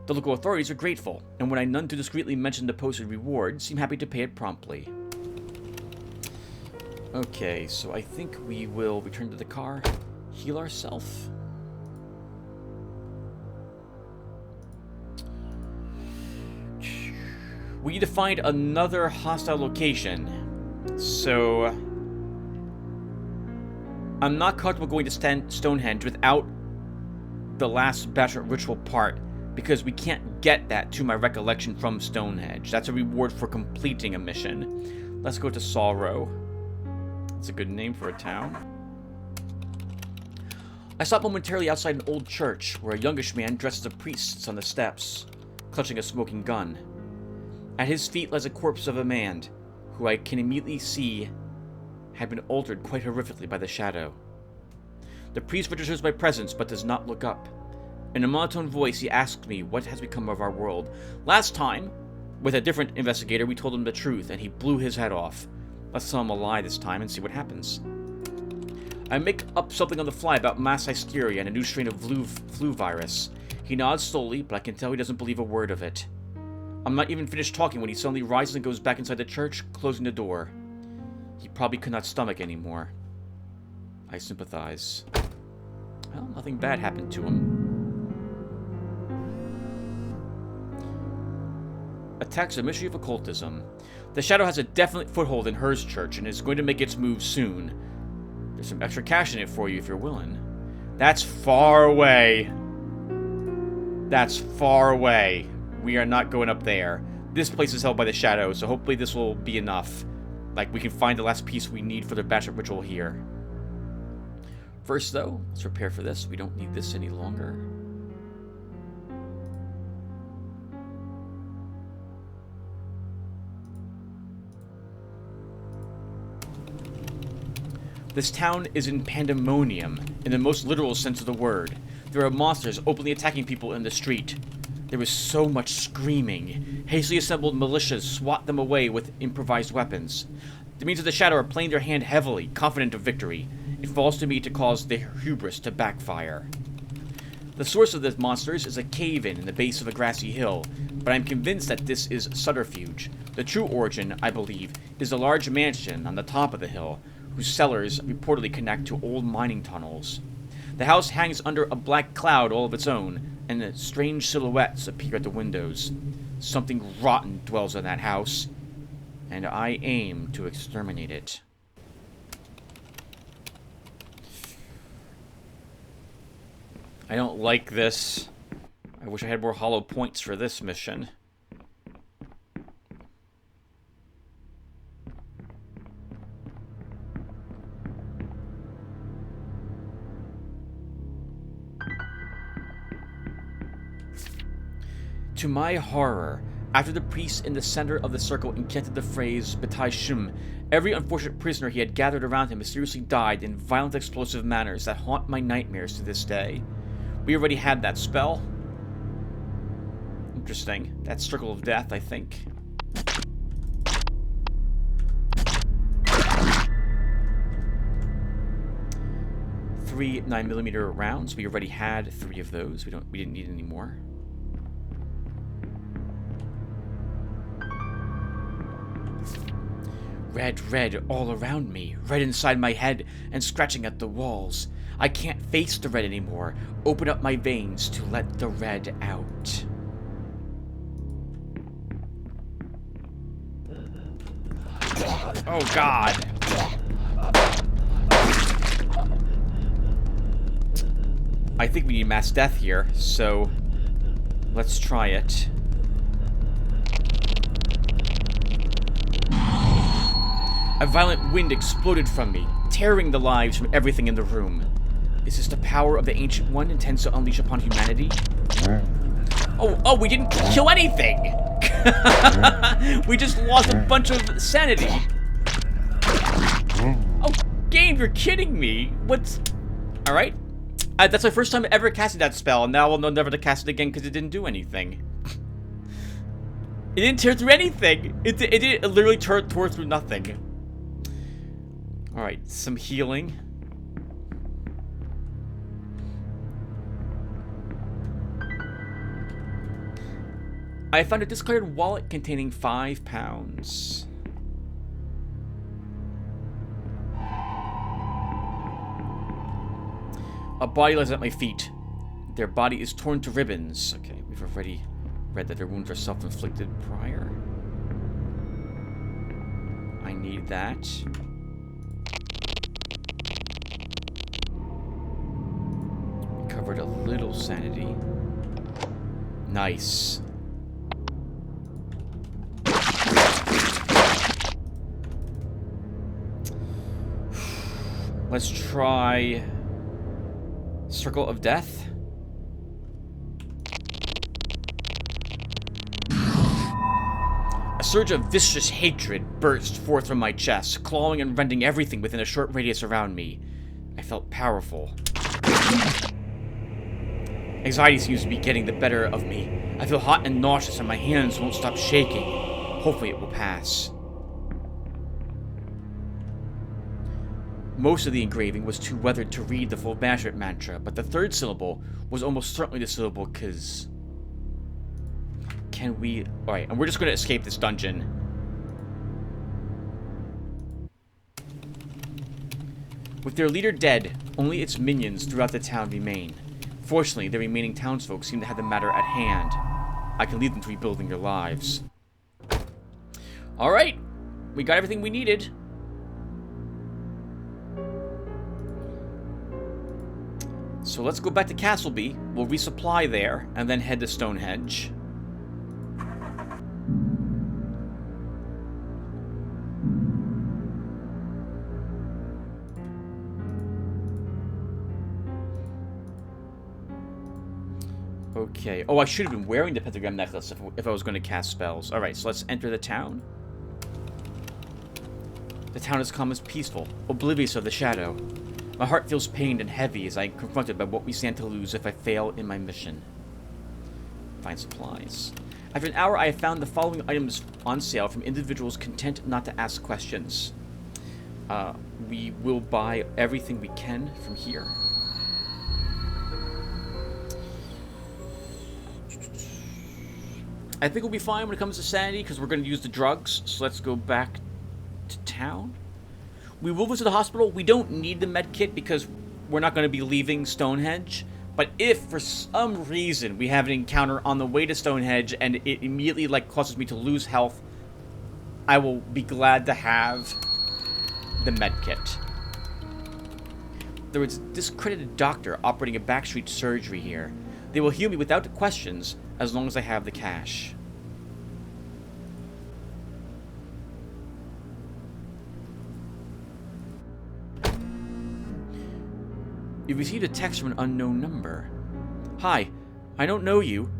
The local authorities are grateful, and when I none too discreetly mention the posted reward, seem happy to pay it promptly. Okay, so I think we will return to the car, heal ourselves. We need to find another hostile location. So I'm not comfortable going to Stonehenge without the last banishment ritual part, because we can't get that to my recollection from Stonehenge. That's a reward for completing a mission. Let's go to Sorrow. That's a good name for a town. I stopped momentarily outside an old church, where a youngish man dressed as a priest sits on the steps, clutching a smoking gun. At his feet lies a corpse of a man, who I can immediately see had been altered quite horrifically by the shadow. The priest registers my presence, but does not look up. In a monotone voice, he asks me what has become of our world. Last time, with a different investigator, we told him the truth, and he blew his head off. Let's tell him a lie this time and see what happens. I make up something on the fly about mass hysteria and a new strain of flu virus. He nods slowly, but I can tell he doesn't believe a word of it. I'm not even finished talking when he suddenly rises and goes back inside the church, closing the door. He probably could not stomach anymore. I sympathize. Well, nothing bad happened to him. Attacks a mystery of occultism. The Shadow has a definite foothold in Hers Church and is going to make its move soon. There's some extra cash in it for you if you're willing. That's far away. That's far away. We are not going up there. This place is held by the Shadow, so hopefully this will be enough. Like, we can find the last piece we need for the bachelor ritual here. First, though, let's prepare for this. We don't need this any longer. This town is in pandemonium, in the most literal sense of the word. There are monsters openly attacking people in the street. There is so much screaming. Hastily assembled militias swat them away with improvised weapons. The means of the Shadow are playing their hand heavily, confident of victory. It falls to me to cause their hubris to backfire. The source of the monsters is a cave-in the base of a grassy hill, but I am convinced that this is subterfuge. The true origin, I believe, is a large mansion on the top of the hill, whose cellars reportedly connect to old mining tunnels. The house hangs under a black cloud all of its own, and strange silhouettes appear at the windows. Something rotten dwells in that house, and I aim to exterminate it. I don't like this. I wish I had more hollow points for this mission. To my horror, after the priest in the center of the circle incanted the phrase Betai Shum, every unfortunate prisoner he had gathered around him mysteriously died in violent explosive manners that haunt my nightmares to this day. We already had that spell. Interesting. That's Circle of Death, I think. Three 9mm rounds. We already had 3 of those. We didn't need any more. Red, red all around me, red inside my head, and scratching at the walls. I can't face the red anymore. Open up my veins to let the red out. Oh, God. I think we need mass death here, so let's try it. A violent wind exploded from me, tearing the lives from everything in the room. Is this the power of the Ancient One intends to unleash upon humanity? Oh, we didn't kill anything! We just lost a bunch of sanity. Oh, game, you're kidding me. What's... Alright. That's my first time ever casting that spell, and now I'll know never to cast it again because it didn't do anything. It didn't tear through anything! It literally tore through nothing. Alright, some healing. I found a discarded wallet containing £5. A body lies at my feet. Their body is torn to ribbons. Okay, we've already read that their wounds are self-inflicted prior. I need that. Recovered a little sanity. Nice. Let's try Circle of Death. A surge of vicious hatred burst forth from my chest, clawing and rending everything within a short radius around me. I felt powerful. Anxiety seems to be getting the better of me. I feel hot and nauseous and my hands won't stop shaking. Hopefully it will pass. Most of the engraving was too weathered to read the full banishment mantra, but the third syllable was almost certainly the syllable Kz. Can we... Alright, and we're just going to escape this dungeon. With their leader dead, only its minions throughout the town remain. Fortunately, the remaining townsfolk seem to have the matter at hand. I can lead them to rebuilding their lives. Alright, we got everything we needed. So let's go back to Castleby. We'll resupply there, and then head to Stonehenge. Okay. Oh, I should have been wearing the pentagram necklace if I was going to cast spells. Alright, so let's enter the town. The town is calm and peaceful, oblivious of the shadow. My heart feels pained and heavy as I am confronted by what we stand to lose if I fail in my mission. Find supplies. After an hour, I have found the following items on sale from individuals content not to ask questions. We will buy everything we can from here. I think we'll be fine when it comes to sanity because we're going to use the drugs. So let's go back to town. We will visit the hospital. We don't need the med kit because we're not going to be leaving Stonehenge. But if for some reason we have an encounter on the way to Stonehenge and it immediately causes me to lose health, I will be glad to have the med kit. There is a discredited doctor operating a backstreet surgery here. They will heal me without questions as long as I have the cash. You received a text from an unknown number. Hi, I don't know you.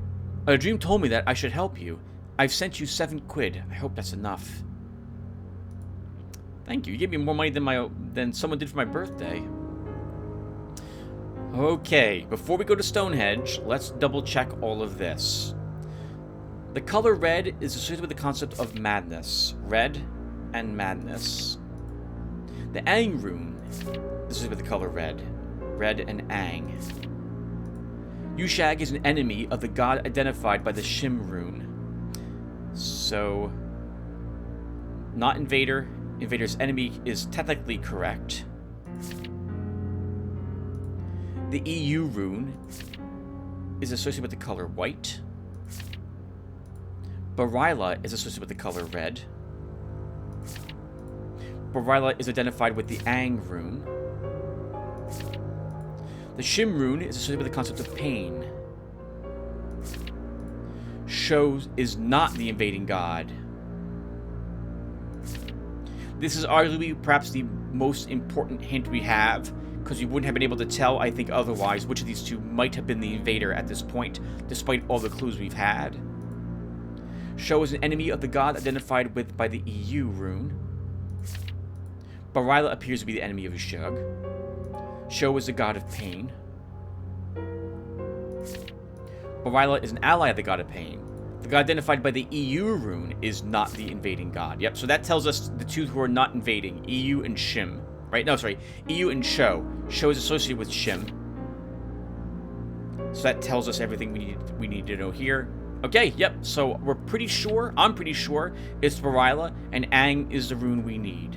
A dream told me that I should help you. I've sent you 7 quid. I hope that's enough. Thank you. You gave me more money than someone did for my birthday. Okay, before we go to Stonehenge, let's double check all of this. The color red is associated with the concept of madness. Red and madness. The Ang rune is associated with the color red. Red and Ang. Yushag is an enemy of the god identified by the Shim rune. So, not invader. Invader's enemy is technically correct. The EU rune is associated with the color white. Baryla is associated with the color red. Baryla is identified with the Ang rune. The Shim rune is associated with the concept of pain. Sho is not the invading god. This is arguably perhaps the most important hint we have, because we wouldn't have been able to tell, I think, otherwise, which of these two might have been the invader at this point, despite all the clues we've had. Sho is an enemy of the god identified with by the EU rune. Baryla appears to be the enemy of Yushag. Sho is the god of pain. Baryla is an ally of the god of pain. The god identified by the EU rune is not the invading god. Yep, so that tells us the two who are not invading, EU and Shim. Right? No, sorry. EU and Sho. Sho is associated with Shim. So that tells us everything we need to know here. Okay, yep, so we're pretty sure, I'm pretty sure, it's Baryla, and Ang is the rune we need.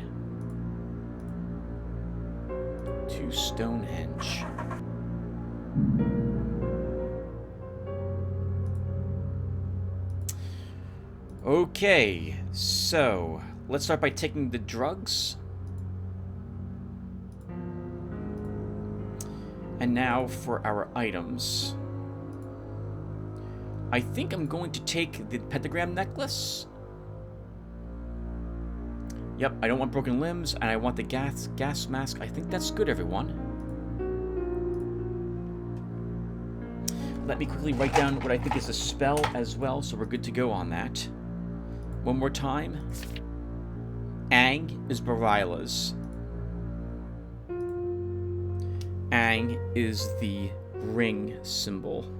To Stonehenge. Okay, so let's start by taking the drugs. And now for our items. I think I'm going to take the pentagram necklace. Yep, I don't want broken limbs, and I want the gas mask. I think that's good, everyone. Let me quickly write down what I think is a spell as well, so we're good to go on that. One more time. Ang is Baryla's. Ang is the ring symbol.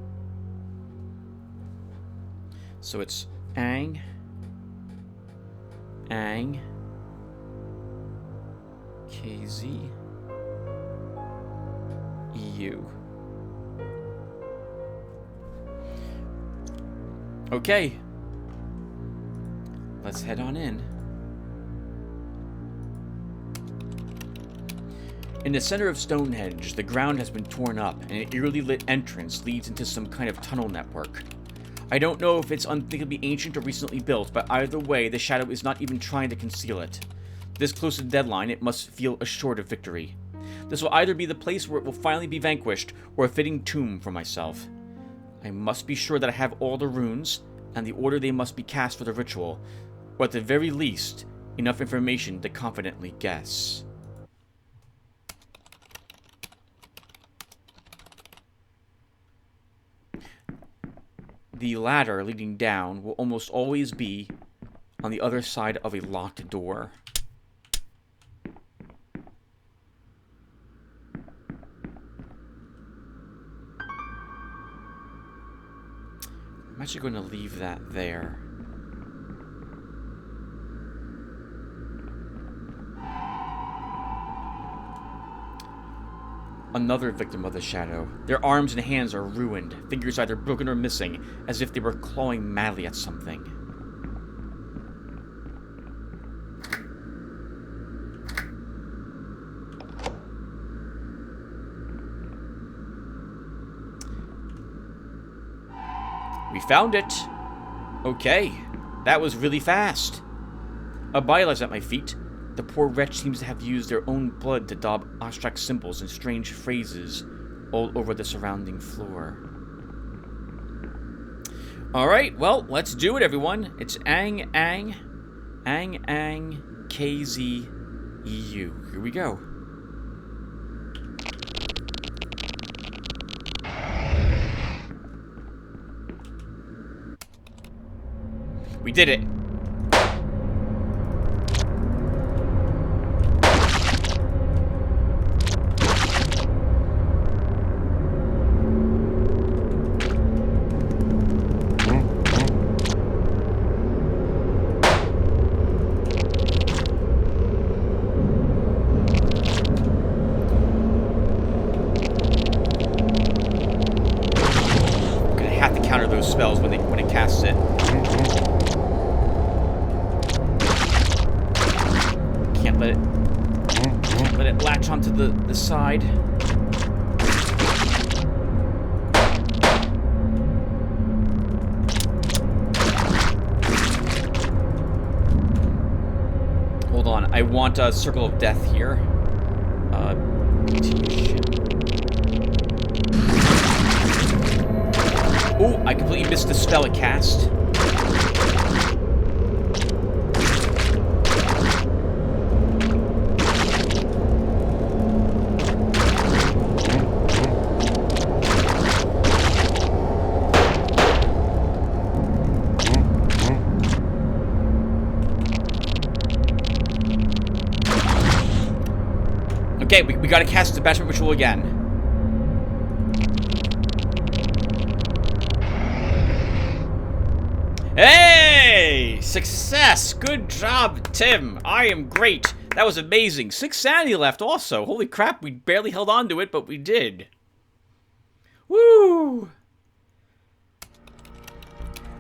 So it's Ang, Ang, KZ, EU. Okay. Let's head on in. In the center of Stonehenge, the ground has been torn up, and an eerily lit entrance leads into some kind of tunnel network. I don't know if it's unthinkably ancient or recently built, but either way, the shadow is not even trying to conceal it. This close to the deadline, it must feel assured of victory. This will either be the place where it will finally be vanquished, or a fitting tomb for myself. I must be sure that I have all the runes, and the order they must be cast for the ritual, or at the very least, enough information to confidently guess. The ladder leading down will almost always be on the other side of a locked door. I'm actually going to leave that there. Another victim of the shadow. Their arms and hands are ruined, fingers either broken or missing, as if they were clawing madly at something. We found it! Okay, that was really fast. Abila's at my feet. The poor wretch seems to have used their own blood to daub abstract symbols and strange phrases all over the surrounding floor. Alright, well, let's do it, everyone. It's Ang, Ang, Ang, Ang, KZ, EU. Here we go. We did it. Spells when it casts it. Can't let it latch onto the side. Hold on, I want a circle of death here. Oh, I completely missed the spell it cast. Okay, we gotta cast the Bashment Ritual again. Hey! Success! Good job, Tim. I am great. That was amazing. 6 sanity left also. Holy crap, we barely held on to it, but we did. Woo!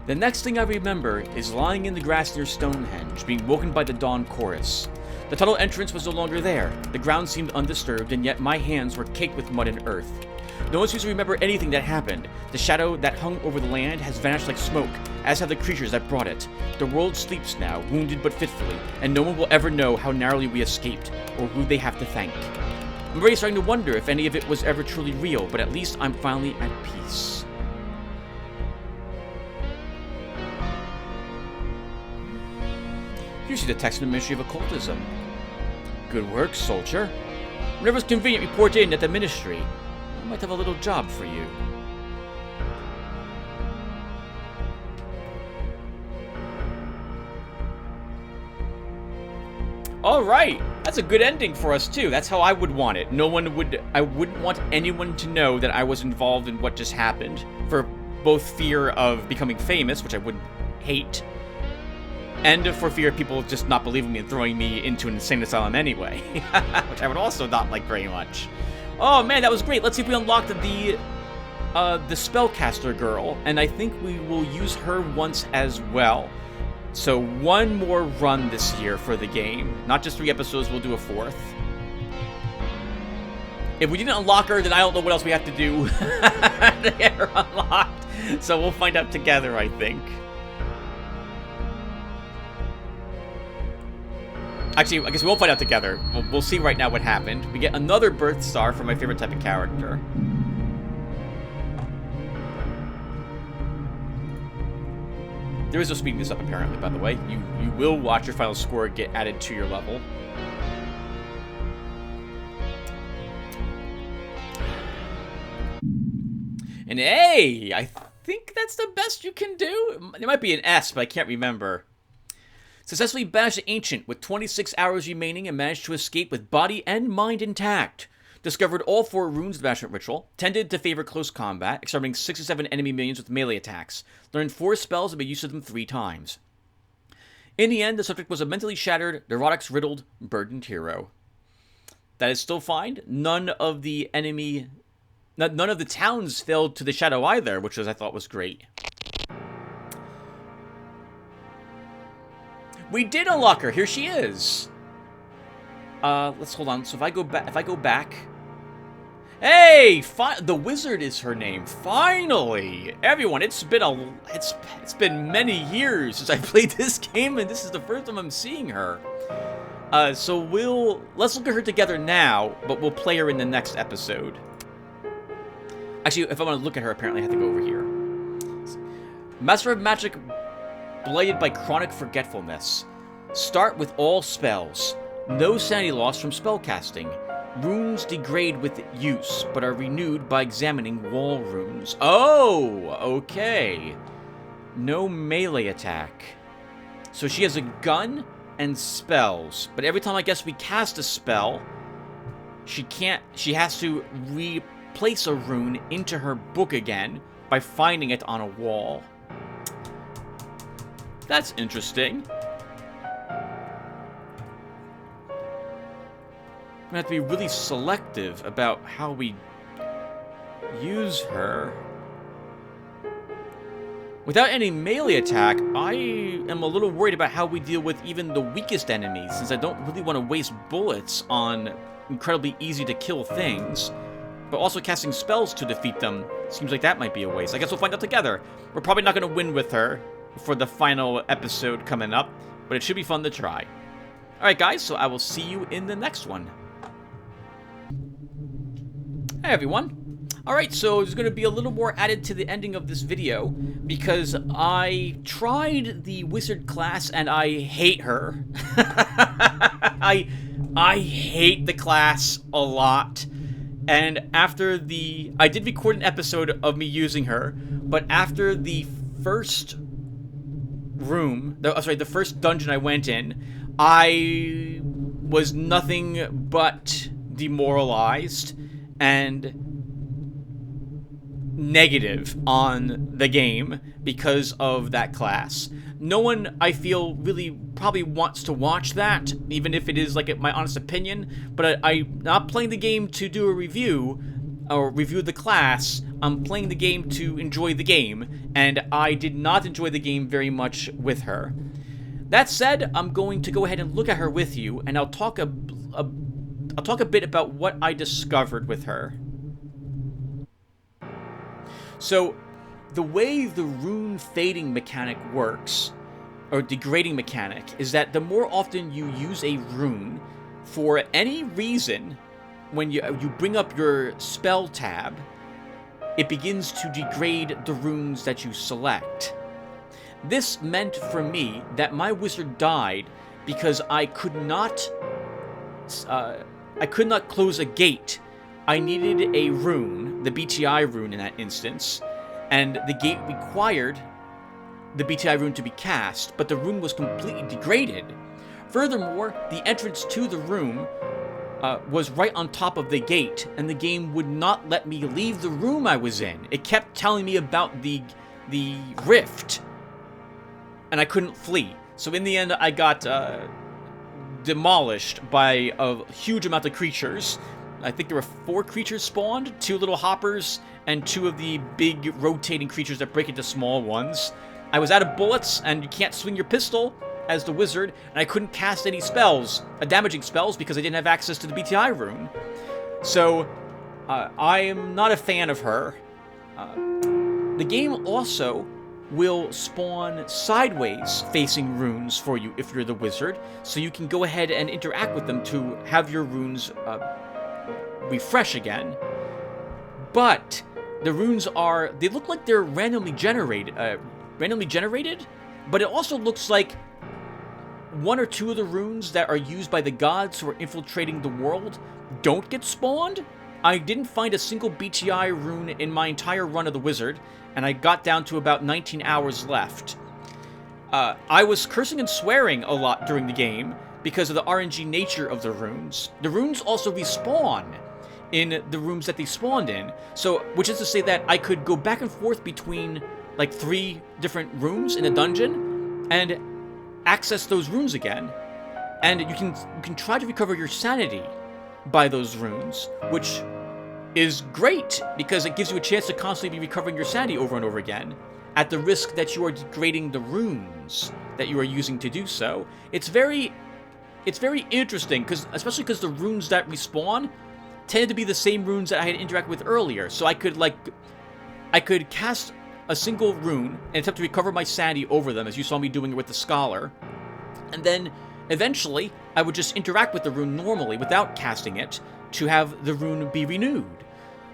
The next thing I remember is lying in the grass near Stonehenge, being woken by the dawn chorus. The tunnel entrance was no longer there. The ground seemed undisturbed, and yet my hands were caked with mud and earth. No one seems to remember anything that happened. The shadow that hung over the land has vanished like smoke, as have the creatures that brought it. The world sleeps now, wounded but fitfully, and no one will ever know how narrowly we escaped, or who they have to thank. I'm already starting to wonder if any of it was ever truly real, but at least I'm finally at peace. You see the text in the Ministry of Occultism. Good work, soldier. Whenever it's convenient, report in at the Ministry. I might have a little job for you. Alright! That's a good ending for us, too. That's how I would want it. I wouldn't want anyone to know that I was involved in what just happened. For both fear of becoming famous, which I would hate, and for fear of people just not believing me and throwing me into an insane asylum anyway. Which I would also not like very much. Oh man, that was great. Let's see if we unlocked the spellcaster girl, and I think we will use her once as well. So one more run this year for the game. Not just 3 episodes, we'll do a 4th. If we didn't unlock her, then I don't know what else we have to do to get her unlocked. So we'll find out together, I think. Actually, I guess we won't find out together. We'll see right now what happened. We get another birth star for my favorite type of character. There is no speeding this up, apparently, by the way. You will watch your final score get added to your level. An A! I think that's the best you can do. It might be an S, but I can't remember. Successfully banished the Ancient with 26 hours remaining and managed to escape with body and mind intact. Discovered all 4 runes of the banishment ritual. Tended to favor close combat, exterminating 6 to 7 enemy minions with melee attacks. Learned 4 spells and made use of them 3 times. In the end, the subject was a mentally shattered, neurotics-riddled, burdened hero. That is still fine. None of the towns fell to the shadow either, which I thought was great. We did unlock her. Here she is. Let's hold on. So if I go back. Hey, the wizard is her name. Finally, everyone. It's been many years since I played this game, and this is the first time I'm seeing her. So let's look at her together now, but we'll play her in the next episode. Actually, if I want to look at her, apparently I have to go over here. Master of Magic, blighted by chronic forgetfulness. Start with all spells. No sanity loss from spellcasting. Runes degrade with use, but are renewed by examining wall runes. Oh, okay. No melee attack. So she has a gun and spells, but every time I guess we cast a spell, she has to replace a rune into her book again by finding it on a wall. That's interesting. We have to be really selective about how we use her. Without any melee attack, I am a little worried about how we deal with even the weakest enemies, since I don't really want to waste bullets on incredibly easy to kill things. But also casting spells to defeat them seems like that might be a waste. I guess we'll find out together. We're probably not going to win with her for the final episode coming up, but it should be fun to try. Alright guys, so I will see you in the next one. Hey everyone. Alright, so there's going to be a little more added to the ending of this video, because I tried the wizard class and I hate her. I hate the class a lot. And after I did record an episode of me using her, but after the first the first dungeon I went in, I was nothing but demoralized and negative on the game because of that class. No one, I feel, really probably wants to watch that, even if it is like my honest opinion, but I'm not playing the game to do a review or review the class. I'm playing the game to enjoy the game, and I did not enjoy the game very much with her. That said, I'm going to go ahead and look at her with you, and I'll talk a bit about what I discovered with her. So, the way the rune fading mechanic works, or degrading mechanic, is that the more often you use a rune, for any reason, when you bring up your spell tab, it begins to degrade the runes that you select. This meant for me that my wizard died because I could not close a gate. I needed a rune, the BTI rune in that instance, and the gate required the BTI rune to be cast, but the rune was completely degraded. Furthermore, the entrance to the room was right on top of the gate, and the game would not let me leave the room I was in. It kept telling me about the rift, and I couldn't flee. So in the end, I got demolished by a huge amount of creatures. I think there were 4 creatures spawned, 2 little hoppers, and 2 of the big rotating creatures that break into small ones. I was out of bullets, and you can't swing your pistol as the wizard, and I couldn't cast any spells, damaging spells, because I didn't have access to the BTI rune. So, I am not a fan of her. The game also will spawn sideways facing runes for you if you're the wizard, so you can go ahead and interact with them to have your runes refresh again. But the runes they look like they're randomly generated, but it also looks like 1 or 2 of the runes that are used by the gods who are infiltrating the world don't get spawned. I didn't find a single BTI rune in my entire run of the wizard, and I got down to about 19 hours left. I was cursing and swearing a lot during the game because of the RNG nature of the runes. The runes also respawn in the rooms that they spawned in, so which is to say that I could go back and forth between like 3 different rooms in a dungeon and access those runes again, and you can try to recover your sanity by those runes, which is great because it gives you a chance to constantly be recovering your sanity over and over again at the risk that you are degrading the runes that you are using to do so. It's very interesting, especially because the runes that respawn tended to be the same runes that I had interacted with earlier, so I could cast a single rune and attempt to recover my sanity over them, as you saw me doing it with the scholar, and then eventually I would just interact with the rune normally without casting it to have the rune be renewed.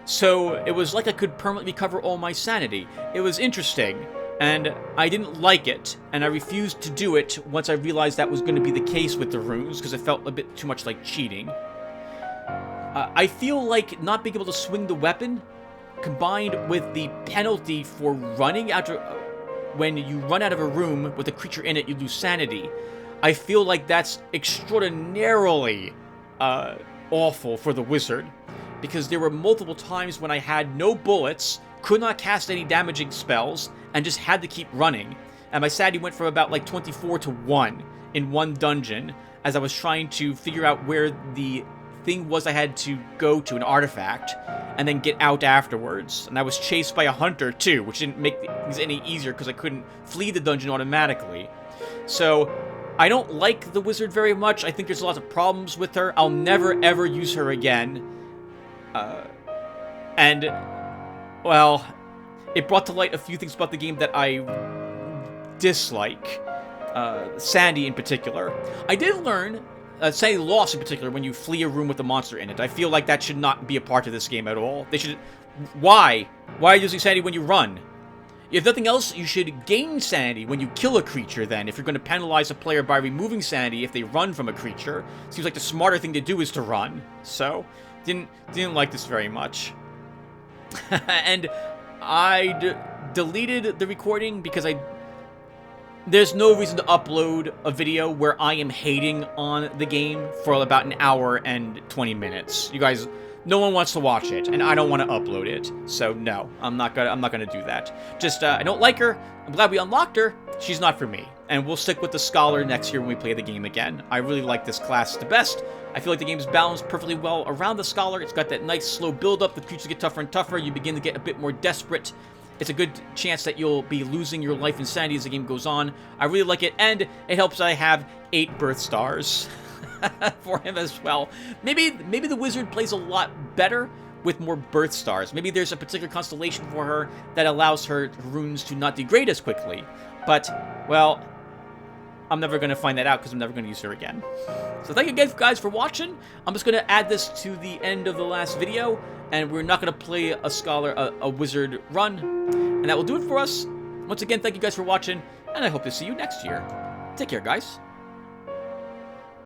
So it was like I could permanently recover all my sanity. It was interesting, and I didn't like it, and I refused to do it once I realized that was going to be the case with the runes, because it felt a bit too much like cheating. I feel like not being able to swing the weapon, combined with the penalty for running after when you run out of a room with a creature in it, you lose sanity. I feel like that's extraordinarily awful for the wizard, because there were multiple times when I had no bullets, could not cast any damaging spells, and just had to keep running. And my sanity went from about like 24 to 1 in one dungeon as I was trying to figure out where the thing was I had to go to, an artifact, and then get out afterwards. And I was chased by a hunter too, which didn't make things any easier because I couldn't flee the dungeon automatically. So I don't like the wizard very much. I think there's lots of problems with her. I'll never ever use her again. And well, it brought to light a few things about the game that I dislike. Sandy in particular. I did learn sanity loss in particular when you flee a room with a monster in it. I feel like that should not be a part of this game at all. They should... Why? Why are you using sanity when you run? If nothing else, you should gain sanity when you kill a creature then, if you're going to penalize a player by removing sanity if they run from a creature. Seems like the smarter thing to do is to run. So, didn't like this very much. And I deleted the recording because there's no reason to upload a video where I am hating on the game for about an hour and 20 minutes. You guys, no one wants to watch it, and I don't want to upload it. So no, I'm not gonna do that. Just I don't like her. I'm glad we unlocked her. She's not for me. And we'll stick with the scholar next year when we play the game again. I really like this class the best. I feel like the game's balanced perfectly well around the scholar. It's got that nice slow build-up. The creatures get tougher and tougher. You begin to get a bit more desperate. It's a good chance that you'll be losing your life and sanity as the game goes on. I really like it, and it helps that I have 8 birth stars for him as well. Maybe the wizard plays a lot better with more birth stars. Maybe there's a particular constellation for her that allows her runes to not degrade as quickly. But, well, I'm never going to find that out because I'm never going to use her again. So thank you guys for watching. I'm just going to add this to the end of the last video, and we're not going to play a scholar, a wizard run. And that will do it for us. Once again, thank you guys for watching, and I hope to see you next year. Take care, guys.